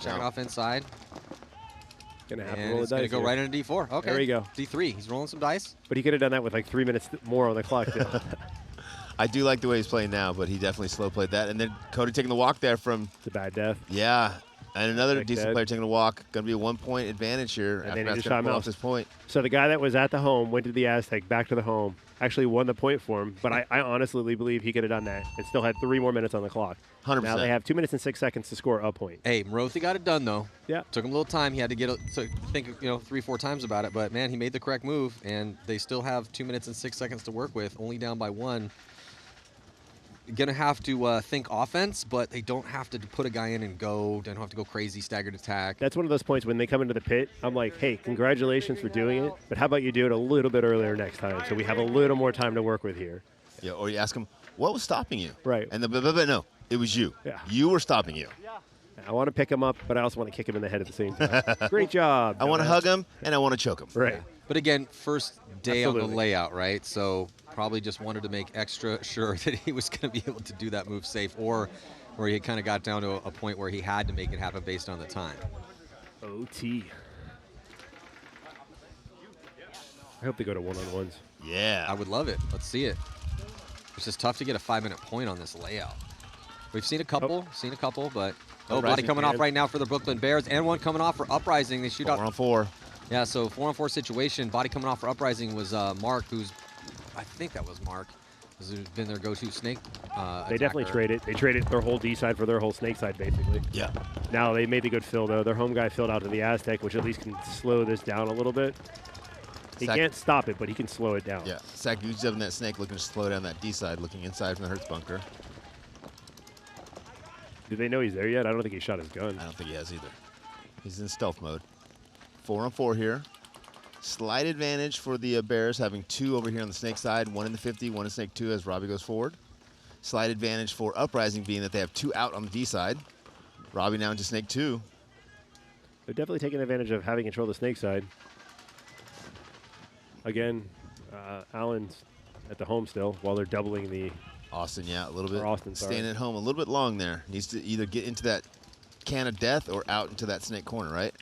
Check it off inside. Gonna have to And roll the it's dice. going to go right into D4. Okay. There we go. D3. He's rolling some dice. But he could have done that with like 3 minutes more on the clock. I do like the way he's playing now, but he definitely slow played that. And then Cody taking the walk there from. It's a bad death. Yeah. And another Like decent that. player taking a walk. Going to be a 1-point advantage here. And then he after just that's gonna shot pull him off out. this point. So the guy that was at the home went to the Aztec, back to the home, actually won the point for him. But I honestly believe he could have done that. It still had 3 more minutes on the clock. 100%. Now they have 2 minutes and 6 seconds to score a point. Hey, Morothi got it done, though. Yeah. Took him a little time. He had to to think, 3-4 times about it. But, man, he made the correct move, and they still have 2 minutes and 6 seconds to work with, only down by 1. Going to have to think offense, but they don't have to put a guy in and go. They don't have to go crazy, staggered attack. That's one of those points when they come into the pit, I'm like, hey, congratulations for doing it, but how about you do it a little bit earlier next time so we have a little more time to work with here. Yeah, or you ask him, what was stopping you? Right. And no, it was you. Yeah. You were stopping you. I want to pick him up, but I also want to kick him in the head at the same time. Great job. I want to hug him, and I want to choke him. Right. But, again, first day on Absolutely. the layout, right? So probably just wanted to make extra sure that he was going to be able to do that move safe, or where he kind of got down to a point where he had to make it happen based on the time. OT. I hope they go to one-on-ones. Yeah. I would love it. Let's see it. It's just tough to get a 5-minute point on this layout. We've seen a couple, but body Uprising coming off fans. right now for the Brooklyn Bears, and one coming off for Uprising. They shoot out. 4-on-4. Yeah, so 4-on-4 situation. Body coming off for Uprising was Mark, I think that was Mark, who's been their go-to snake. They definitely attacker. traded. They traded their whole D side for their whole snake side, basically. Yeah. Now they made the good fill, though. Their home guy filled out to the Aztec, which at least can slow this down a little bit. He can't stop it, but he can slow it down. Yeah. Sagu's up in that snake looking to slow down that D side, looking inside from the Hertz bunker. Do they know he's there yet? I don't think he shot his gun. I don't think he has either. He's in stealth mode. 4-on-4 here. Slight advantage for the Bears, having 2 over here on the snake side, 1 in the 50, 1 in snake 2 as Robbie goes forward. Slight advantage for Uprising being that they have 2 out on the D side. Robbie now into snake 2. They're definitely taking advantage of having control of the snake side. Again, Allen's at the home still while they're doubling the. Austin, yeah, a little bit. Or Austin, sorry. Staying at home a little bit long there. Needs to either get into that can of death or out into that snake corner, right?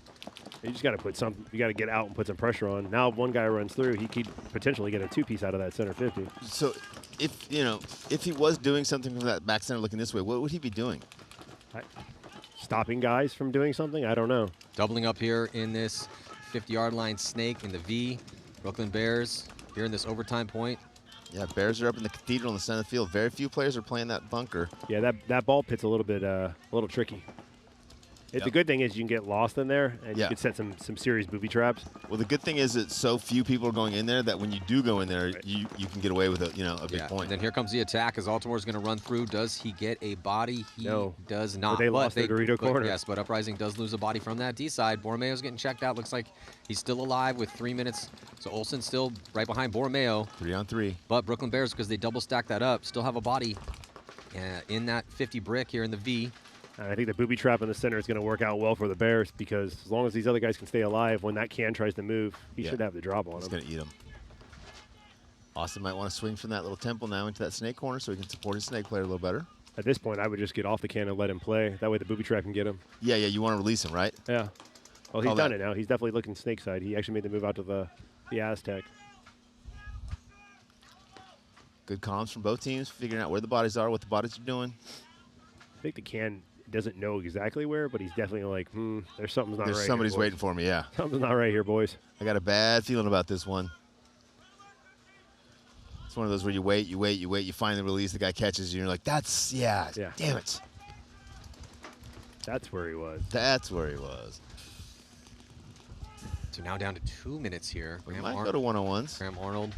You just got to put some. You got to get out and put some pressure on. Now, one guy runs through. He could potentially get a 2-piece out of that center 50. So, if he was doing something from that back center looking this way, what would he be doing? Stopping guys from doing something? I don't know. Doubling up here in this 50-yard line snake in the V. Brooklyn Bears here in this overtime point. Yeah, Bears are up in the cathedral in the center of the field. Very few players are playing that bunker. Yeah, that ball pit's a little bit, a little tricky. The good thing is you can get lost in there, and you Yeah. can set some serious booby traps. Well, the good thing is that so few people are going in there that when you do go in there, Right. you can get away with a big Yeah, point. and then here comes the attack as Altamore's going to run through. Does he get a body? He No. does not. they lost their Dorito corner. Yes, but Uprising does lose a body from that D side. Borromeo's getting checked out. Looks like he's still alive with 3 minutes. So Olsen's still right behind Borromeo. 3 on 3. But Brooklyn Bears, because they double stack that up, still have a body in that 50 brick here in the V. And I think the booby trap in the center is going to work out well for the Bears because as long as these other guys can stay alive, when that can tries to move, he Yeah. should have the drop on He's him. going to eat him. Austin might want to swing from that little temple now into that snake corner so he can support his snake player a little better. At this point, I would just get off the can and let him play. That way the booby trap can get him. Yeah, you want to release him, right? Yeah. Well, he's Call done that. it now. He's definitely looking snake side. He actually made the move out to the Aztec. Good comms from both teams, figuring out where the bodies are, what the bodies are doing. I think the can doesn't know exactly where, but he's definitely like, there's something's not right. There's here, somebody's boys. waiting for me, yeah. Something's not right here, boys. I got a bad feeling about this one. It's one of those where you wait, you finally release, the guy catches you, and you're like, yeah. Damn it. That's where he was. That's where he was. So now down to 2 minutes here. We might go to one-on-ones. Graham Arnold,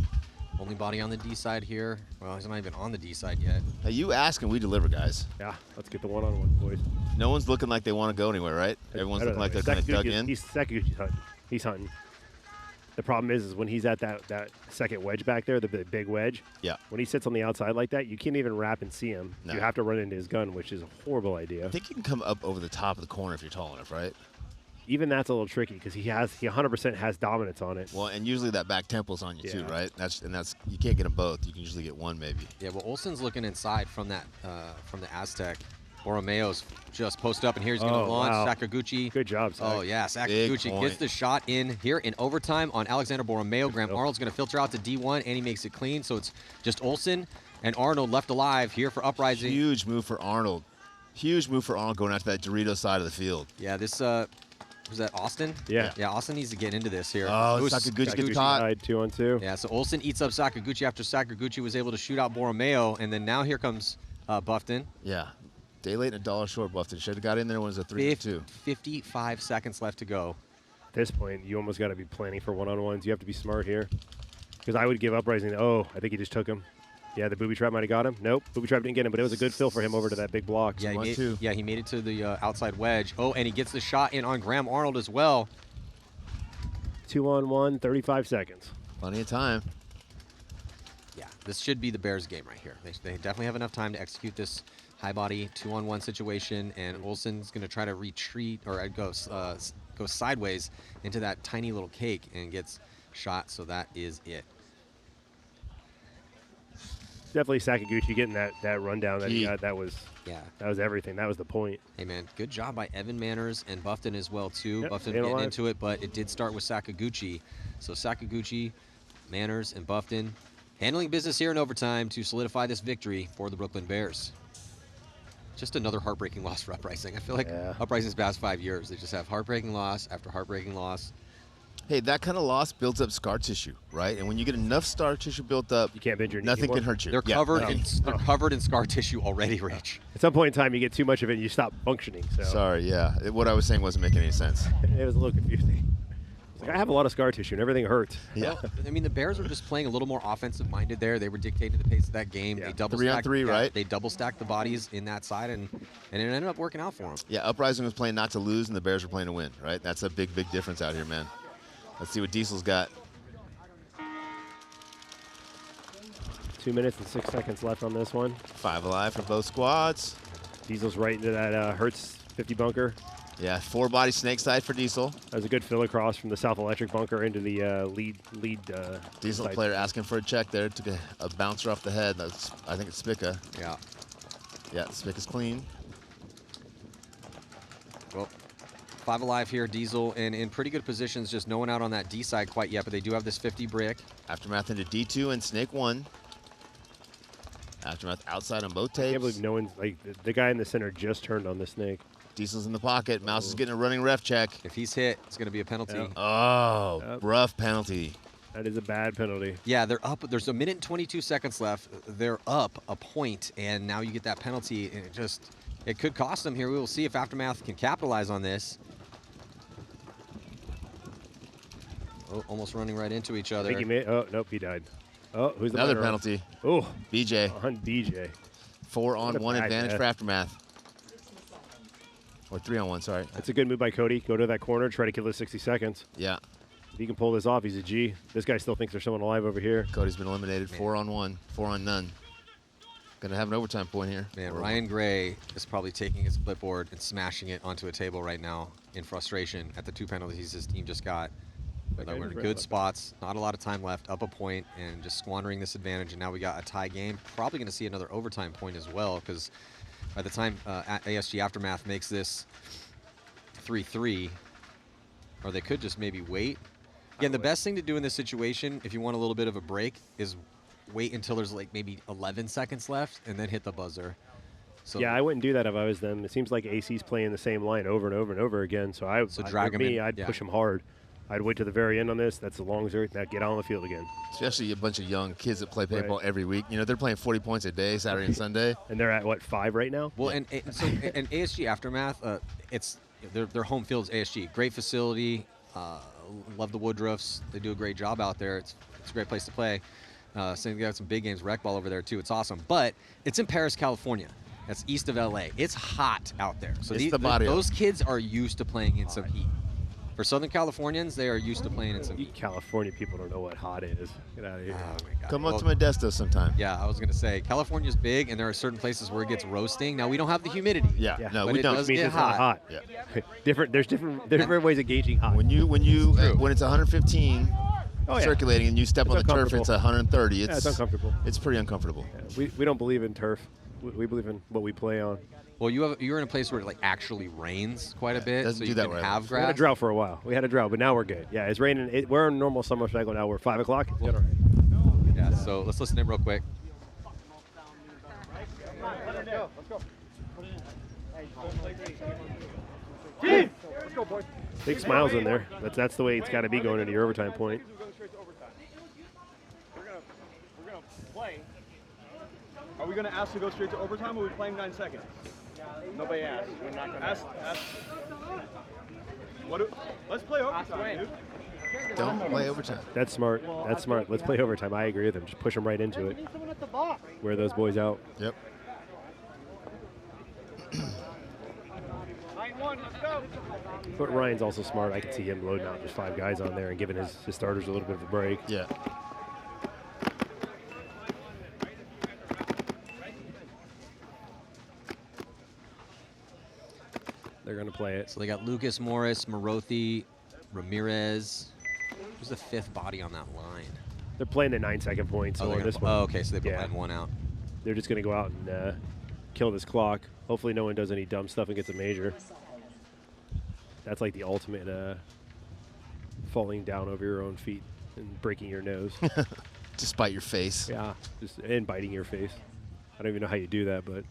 only body on the D side here. Well, he's not even on the D side yet. Hey, you ask and we deliver, guys. Yeah, let's get the one-on-one, boys. No one's looking like they want to go anywhere, right? Everyone's looking like they're kind of dug in. Sakaguchi's hunting. He's hunting. The problem is when he's at that second wedge back there, the big wedge. Yeah. When he sits on the outside like that, you can't even wrap and see him. No. You have to run into his gun, which is a horrible idea. I think you can come up over the top of the corner if you're tall enough, right? Even that's a little tricky because he 100% has dominance on it. Well, and usually that back temple's on you too, Yeah. right? That's you can't get them both. You can usually get one maybe. Yeah, well, Olsen's looking inside from that from the Aztec. Borromeo's just posted up, and here he's going to launch. Wow. Sakaguchi. Good job, Sak. Oh, yeah, Big Sakaguchi point. gets the shot in here in overtime on Alexander Borromeo. Graham go. Arnold's going to filter out to D1, and he makes it clean. So it's just Olsen and Arnold left alive here for Uprising. Huge move for Arnold. Huge move for Arnold going after that Dorito side of the field. Yeah, this was that Austin? Yeah. Yeah, Austin needs to get into this here. Oh, It was- Sakaguchi getting Sakaguchi caught. died 2-on-2. Yeah, so Olsen eats up Sakaguchi after Sakaguchi was able to shoot out Borromeo, and then now here comes Buffton. Yeah. Day late and a dollar short, Buffton. Should have got in there when it was a 3-2. 55 seconds left to go. At this point, you almost got to be planning for one-on-ones. You have to be smart here. Because I would give Uprising. Oh, I think he just took him. Yeah, the booby trap might have got him. Nope, booby trap didn't get him, but it was a good fill for him over to that big block. Yeah, he 1-2. made it to the outside wedge. Oh, and he gets the shot in on Graham Arnold as well. 2-on-1, 35 seconds. Plenty of time. Yeah, this should be the Bears game right here. They definitely have enough time to execute this high body 2-on-1 situation, and Olsen's going to try to retreat or go sideways into that tiny little cake and gets shot, so that is it. Definitely Sakaguchi getting that rundown that he Key. got. That was everything. That was the point. Hey, man, good job by Evan Manners and Buffton as well, too. Yep, Buffton staying getting alive. into it, but it did start with Sakaguchi. So Sakaguchi, Manners, and Buffton handling business here in overtime to solidify this victory for the Brooklyn Bears. Just another heartbreaking loss for Uprising. I feel like Yeah. Uprising's past 5 years, they just have heartbreaking loss after heartbreaking loss. Hey, that kind of loss builds up scar tissue, right? And when you get enough scar tissue built up, You can't bend your knee nothing anymore. can hurt you. They're Yeah, covered no. they're covered in scar tissue already, Rich. At some point in time, you get too much of it and you stop functioning. So Sorry, yeah. What I was saying wasn't making any sense. it was a little confusing. It's like, I have a lot of scar tissue and everything hurts. Yeah. Well, I mean, the Bears were just playing a little more offensive minded there. They were dictating the pace of that game. Yeah. They double 3 on stacked 3, right? They double stacked the bodies in that side, and it ended up working out for them. Yeah, Uprising was playing not to lose, and the Bears were playing to win, right? That's a big, big difference out here, man. Let's see what Diesel's got. 2 minutes and 6 seconds left on this one. 5 alive for both squads. Diesel's right into that Hertz 50 bunker. Yeah, 4-body snake side for Diesel. That was a good fill across from the South Electric bunker into the lead. Diesel side. player asking for a check there. Took a bouncer off the head. That's, I think it's Spica. Yeah. Yeah, Spica's clean. Well, 5 alive here, Diesel, and in pretty good positions, just no one out on that D side quite yet, but they do have this 50 brick. Aftermath into D2 and Snake 1. Aftermath outside on both I can't tapes. believe no one's like the guy in the center just turned on the snake. Diesel's in the pocket. Mouse is getting a running ref check. If he's hit, it's going to be a penalty. Yeah. Oh, Yep. rough penalty. That is a bad penalty. Yeah, they're up. There's a minute and 22 seconds left. They're up a point, and now you get that penalty, and it just it could cost them here. We will see if Aftermath can capitalize on this. Oh, almost running right into each I other. think he may. Oh, nope, he died. Oh, who's the Another winner? penalty. Oh, BJ. on BJ. 4-on-1 bad advantage death. for Aftermath. Or 3-on-1, sorry. That's a good move by Cody. Go to that corner, try to kill his 60 seconds. Yeah. If he can pull this off, he's a G. This guy still thinks there's someone alive over here. Cody's been eliminated. 4-on-1, 4-on-none. Gonna have an overtime point here. Man, Or- Ryan Gray is probably taking his clipboard and smashing it onto a table right now in frustration at the 2 penalties his team just got. But Okay, we're in right good left. spots, not a lot of time left, up a point, and just squandering this advantage. And now we got a tie game. Probably going to see another overtime point as well, because by the time ASG Aftermath makes this 3-3, or they could just maybe wait. Again, the best thing to do in this situation, if you want a little bit of a break, is wait until there's like maybe 11 seconds left and then hit the buzzer. So Yeah, I wouldn't do that if I was them. It seems like AC's playing the same line over and over and over again. So drag for 'em me, in, I'd yeah. push him hard. I'd wait to the very end on this. That's as long as they're get on the field again. Especially a bunch of young kids that play Right. paintball every week. You know, they're playing 40 points a day, Saturday and Sunday. And they're at what, 5 right now? Well, and ASG Aftermath, it's their home field's ASG, great facility. Love the Woodruffs. They do a great job out there. It's a great place to play. They got some big games, rec ball over there too. It's awesome. But it's in Paris, California. That's east of LA. It's hot out there. So It's the barrio. those kids are used to playing in some heat. For Southern Californians, they are used to playing in some You heat. California people don't know what hot is. Get out of here. Oh my God. Come up Well, to Modesto sometime. Yeah, I was gonna say California's big, and there are certain places where it gets roasting. Now we don't have the humidity. Yeah, Yeah. no, But we it don't. does Means get it's not hot. Yeah. There's different ways of gauging hot. When you True. when it's 115 Oh, yeah. circulating and you step It's on the turf, uncomfortable. it's 130. Yeah, it's uncomfortable. It's pretty uncomfortable. Yeah, we don't believe in turf. We believe in what we play on. Well, you're in a place where it like actually rains quite a bit, doesn't so do you that can where I have live. We had a grass. drought for a while. We had a drought, but now we're good. Yeah, it's raining. We're in a normal summer cycle now. We're 5 o'clock. Good, all right. Yeah. So let's listen in real quick. Let's go. Let's go, boys. Big smiles in there. That's the way it's got to be going into your overtime point. We're going straight to overtime. We're gonna play. Are we gonna ask to go straight to overtime, or are we playing 9 seconds? Nobody asked. We're not gonna ask. Let's play overtime, dude. Don't play overtime. That's smart. That's smart. Let's play overtime. I agree with him. Just push them right into it. Someone at the box. Wear those boys out. Yep. 9-1, let's go. But Ryan's also smart. I could see him loading out just 5 guys on there and giving his starters a little bit of a break. Yeah. They're going to play it. So they got Lucas Morris, Marothi, Ramirez. Who's the 5th body on that line? They're playing the 9-second point. So they're on gonna this pl- one, oh, okay. So they put Yeah. line 1 out. they're just going to go out and kill this clock. Hopefully no one does any dumb stuff and gets a major. That's like the ultimate falling down over your own feet and breaking your nose. Despite your face. Yeah, and biting your face. I don't even know how you do that, but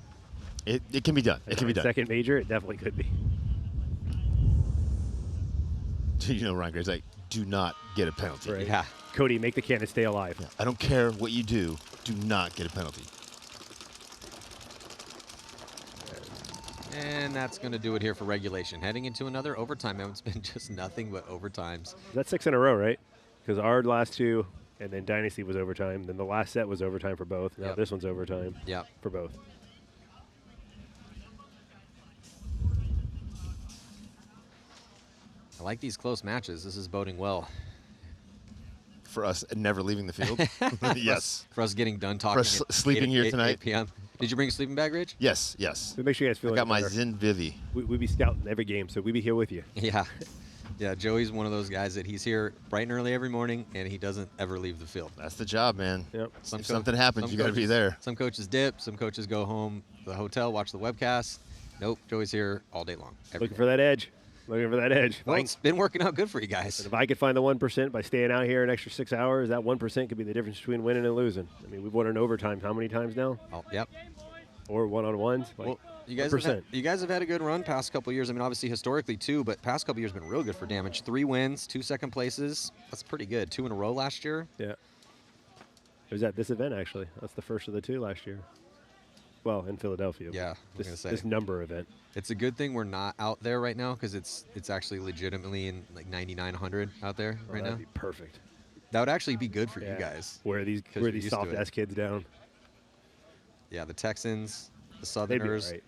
It can be done. It can be done. Second major, it definitely could be. You know, Ryan Gray's like, do not get a penalty. Right. Yeah. Cody, make the cannon stay alive. I don't care what you do. Do not get a penalty. And that's going to do it here for regulation. Heading into another overtime. It's been just nothing but overtimes. That's 6 in a row, right? Because our last 2, and then Dynasty was overtime. Then the last set was overtime for both. Now Yep. this one's overtime Yep. for both. I like these close matches. This is boding well. For us never leaving the field. Yes. For us getting done talking. For us at sleeping here 8 tonight. p.m. Did you bring a sleeping bag, Rich? Yes. Yes. So make sure you guys feel I got my better. Zen Vivi. We be scouting every game, so we be here with you. Yeah. Yeah, Joey's one of those guys that he's here bright and early every morning, and he doesn't ever leave the field. That's the job, man. Yep. If Some something happens, some you got to be coaches- there. Some coaches dip. Some coaches go home to the hotel, watch the webcast. Nope, Joey's here all day long. every Looking day. for that edge. Looking for that edge. Well, it's been working out good for you guys. If I could find the 1% by staying out here an extra 6 hours, that 1% could be the difference between winning and losing. I mean, we've won in overtime how many times now? Oh, yep. Or one-on-ones? Like, Well, you guys have 1%. had a good run past couple years. I mean, obviously historically too, but past couple years been real good for damage. 3 wins, 2 second places. That's pretty good. 2 in a row last year. Yeah. It was at this event, actually. That's the first of the 2 last year. Well, in Philadelphia. Yeah, I was gonna say. This number event. It's a good thing we're not out there right now because it's actually legitimately in like 9,900 out there right now. That'd be perfect. That would actually be good for you Yeah. guys. Where these 'Cause you're used to soft it. ass kids down. Yeah, the Texans, the They'd be Southerners. all right.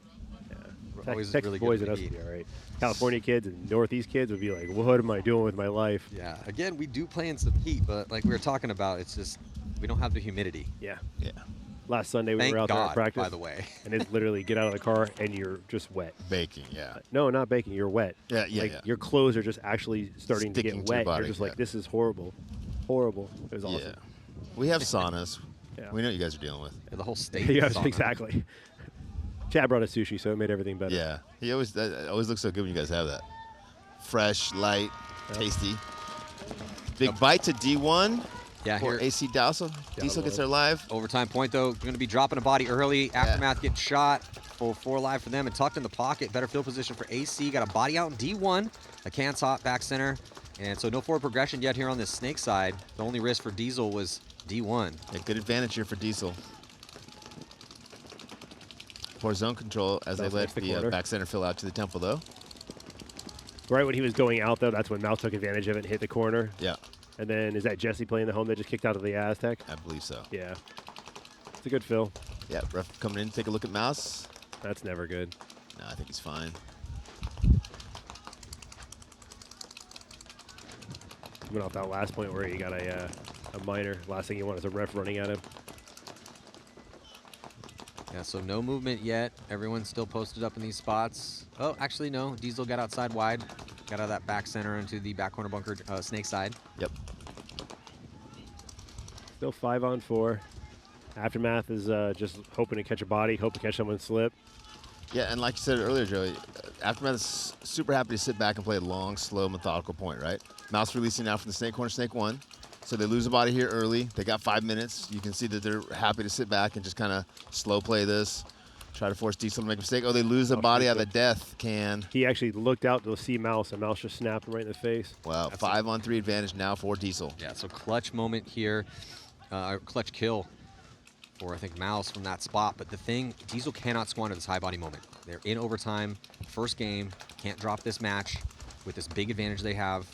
We're Yeah. always Texas really boys good and in us the would heat. be all right. California kids and Northeast kids would be like, what am I doing with my life? Yeah, again, we do play in some heat, but like we were talking about, it's just we don't have the humidity. Yeah. Yeah. Last Sunday we Thank were out there God, at practice. by the way. And it's literally get out of the car and you're just wet. Baking, yeah. No, not baking. You're wet. Yeah, yeah, Like yeah. your clothes are just actually starting to Sticking get to your wet. body, You're just yeah. like, this is horrible. Horrible. It was awesome. Yeah. We have saunas. Yeah. We know what you guys are dealing with. The whole state. Yes, is on it. exactly. Chad brought us sushi, so it made everything better. Yeah. He always that always looks so good when you guys have that. Fresh, light, tasty. Big bite to D1 Yeah, for here. AC Diesel. Diesel gets there live. Overtime point, though. Going to be dropping a body early. Aftermath getting shot. Full 4 live for them and tucked in the pocket. Better field position for AC. Got a body out in D1. A can's hot back center. And so no forward progression yet here on this snake side. The only risk for Diesel was D1. Yeah, good advantage here for Diesel. For zone control as they Mouse let makes the the corner. back center fill out to the temple, though. Right when he was going out, though, that's when Mouse took advantage of it and hit the corner. Yeah, And then is that Jesse playing the home that just kicked out of the Aztec? I believe so. Yeah. It's a good fill. Yeah, ref coming in to take a look at Mouse. That's never good. No, I think he's fine. Coming off that last point where he got a minor. Last thing you want is a ref running at him. Yeah, so no movement yet. Everyone's still posted up in these spots. Oh, actually, no. Diesel got outside wide. Got out of that back center into the back corner bunker snake side. Yep. Still 5-on-4. Aftermath is just hoping to catch a body, hope to catch someone slip. Yeah, and like you said earlier, Joey, Aftermath is super happy to sit back and play a long, slow, methodical point, right? Mouse releasing now from the snake corner, snake one. So they lose a body here early. They got 5 minutes. You can see that they're happy to sit back and just kind of slow play this. Try to force Diesel to make a mistake. Oh, they lose a body out of the death can. He actually looked out to see Mouse, and Mouse just snapped him right in the face. Wow, 5-on-3 advantage now for Diesel. Yeah, so clutch moment here. Clutch kill for, I think, Mouse from that spot. But the thing, Diesel cannot squander this high body moment. They're in overtime, first game, can't drop this match with this big advantage they have.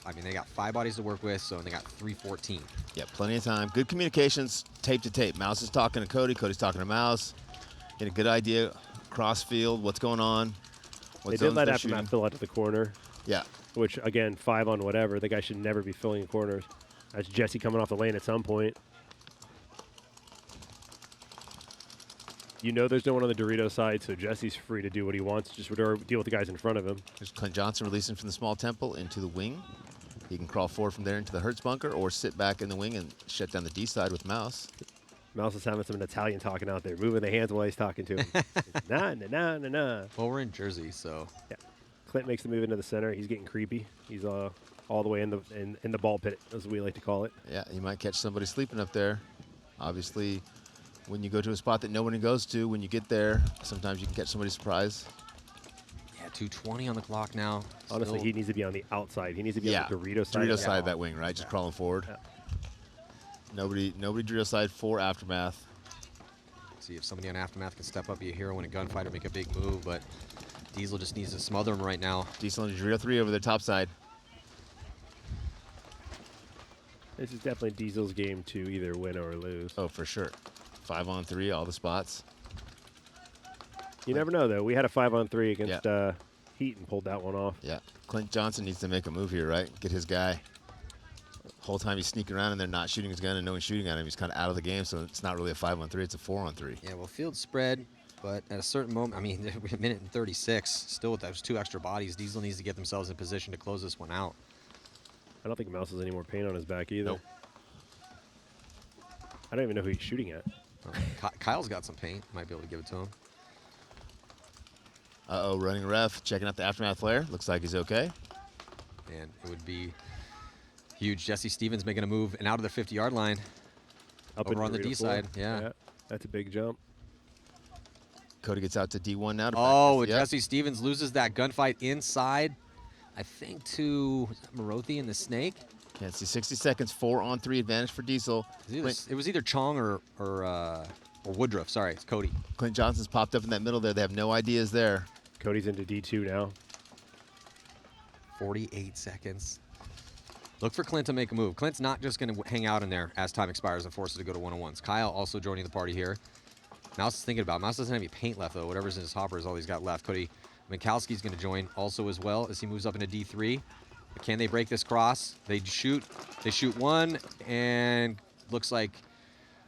I mean, they got 5 bodies to work with, so they got 314. Yeah, plenty of time. Good communications, tape to tape. Mouse is talking to Cody. Cody's talking to Mouse. Get a good idea, cross field, what's going on. What They did zones let they're Aftermath shooting. fill out to the corner, Yeah, which, again, 5 on whatever. The guy should never be filling the corners. That's Jesse coming off the lane at some point. You know there's no one on the Dorito side, so Jesse's free to do what he wants, just deal with the guys in front of him. there's Clint Johnson releasing from the small temple into the wing. He can crawl forward from there into the Hertz bunker or sit back in the wing and shut down the D side with Mouse. Mouse is having some Italian talking out there, moving the hands while he's talking to him. Nah, nah, nah, nah, nah. Well, we're in Jersey, so Yeah. Clint makes the move into the center. He's getting creepy. He's all the way in the ball pit, as we like to call it. Yeah, you might catch somebody sleeping up there. Obviously, when you go to a spot that nobody goes to, when you get there, sometimes you can catch somebody surprised. yeah, 2:20 on the clock now. Honestly, Still- he needs to be on the outside. He needs to be Yeah, on the Dorito side. Dorito of side that of that wing, right? Just crawling forward. Yeah. Nobody Dorito side for Aftermath. see if somebody on Aftermath can step up, be a hero in a gunfight or make a big move, but Diesel just needs to smother him right now. Diesel and Dorito 3 over the top side. This is definitely Diesel's game to either win or lose. Oh, for sure. 5-on-3, all the spots. You never know, though. We had a 5-on-3 against Heat and pulled that one off. Yeah. Clint Johnson needs to make a move here, right? Get his guy. Whole time he's sneaking around and they're not shooting his gun and no one's shooting at him. He's kind of out of the game, so it's not really a 5-on-3. It's a 4-on-3. Yeah, well, field spread, but at a certain moment, I mean, we're a minute and 36, still with those 2 extra bodies, Diesel needs to get themselves in position to close this one out. I don't think Mouse has any more paint on his back either. Nope. I don't even know who he's shooting at. Kyle's got some paint, might be able to give it to him. Uh-oh, running ref, checking out the Aftermath flare. Looks like he's okay. And it would be huge. Jesse Stevens making a move and out of the 50-yard line. Up Over in on the Dorito D floor. side, yeah. That's a big jump. Cody gets out to D1 now. To Oh, practice. Yep. Jesse Stevens loses that gunfight inside, I think, to Marothi and the Snake. Can't see 60 seconds, 4-on-3 advantage for Diesel. It was either Chong or Or Woodruff, sorry, it's Cody. Clint Johnson's popped up in that middle there. They have no ideas there. Cody's into D2 now. 48 seconds. Look for Clint to make a move. Clint's not just going to hang out in there as time expires and forces to go to one-on-ones. Kyle also joining the party here. Mouse is thinking about it. Mouse doesn't have any paint left, though. Whatever's in his hopper is all he's got left. Cody Minkowski's going to join also as well as he moves up into D3. But can they break this cross? They shoot. They shoot one, and looks like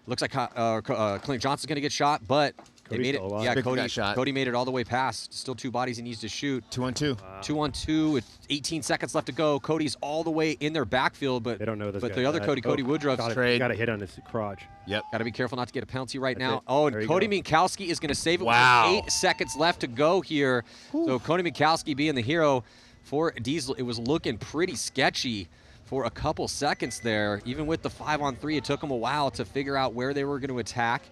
Clint Johnson's going to get shot, but they Cody's made it. still alive. Yeah, Big Cody. got shot. Cody made it all the way past. Still 2 bodies he needs to shoot. 2-on-2. 2-on-2 with 18 seconds left to go. Cody's all the way in their backfield, but They don't know this But guy. the other Cody Woodruff, Trade. Got a hit on his crotch. Yep. got to be careful not to get a penalty right That's now. it. Oh, There and you Cody go. Minkowski is going to save it Wow. with 8 seconds left to go here. So Cody Minkowski being the hero for Diesel. It was looking pretty sketchy for a couple seconds there. Even with the 5-on-3, it took them a while to figure out where they were going to attack,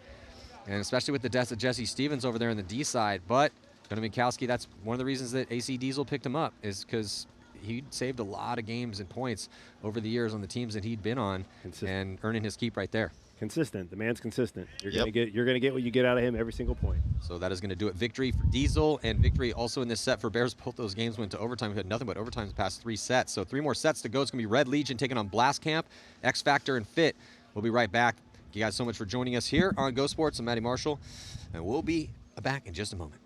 and especially with the death of Jesse Stevens over there on the D side. But Cody Minkowski, that's one of the reasons that AC Diesel picked him up, is because he saved a lot of games and points over the years on the teams that he'd been on, Consistent. and earning his keep right there. Consistent. The man's consistent. You're Yep. gonna get what you get out of him every single point. So that is going to do it. Victory for Diesel, and victory also in this set for Bears. Both those games went to overtime. We had nothing but overtime the past 3 sets. So 3 more sets to go. It's going to be Red Legion taking on Blast Camp, X Factor, and Fit. We'll be right back. Thank you guys so much for joining us here on Go Sports. I'm Matty Marshall, and we'll be back in just a moment.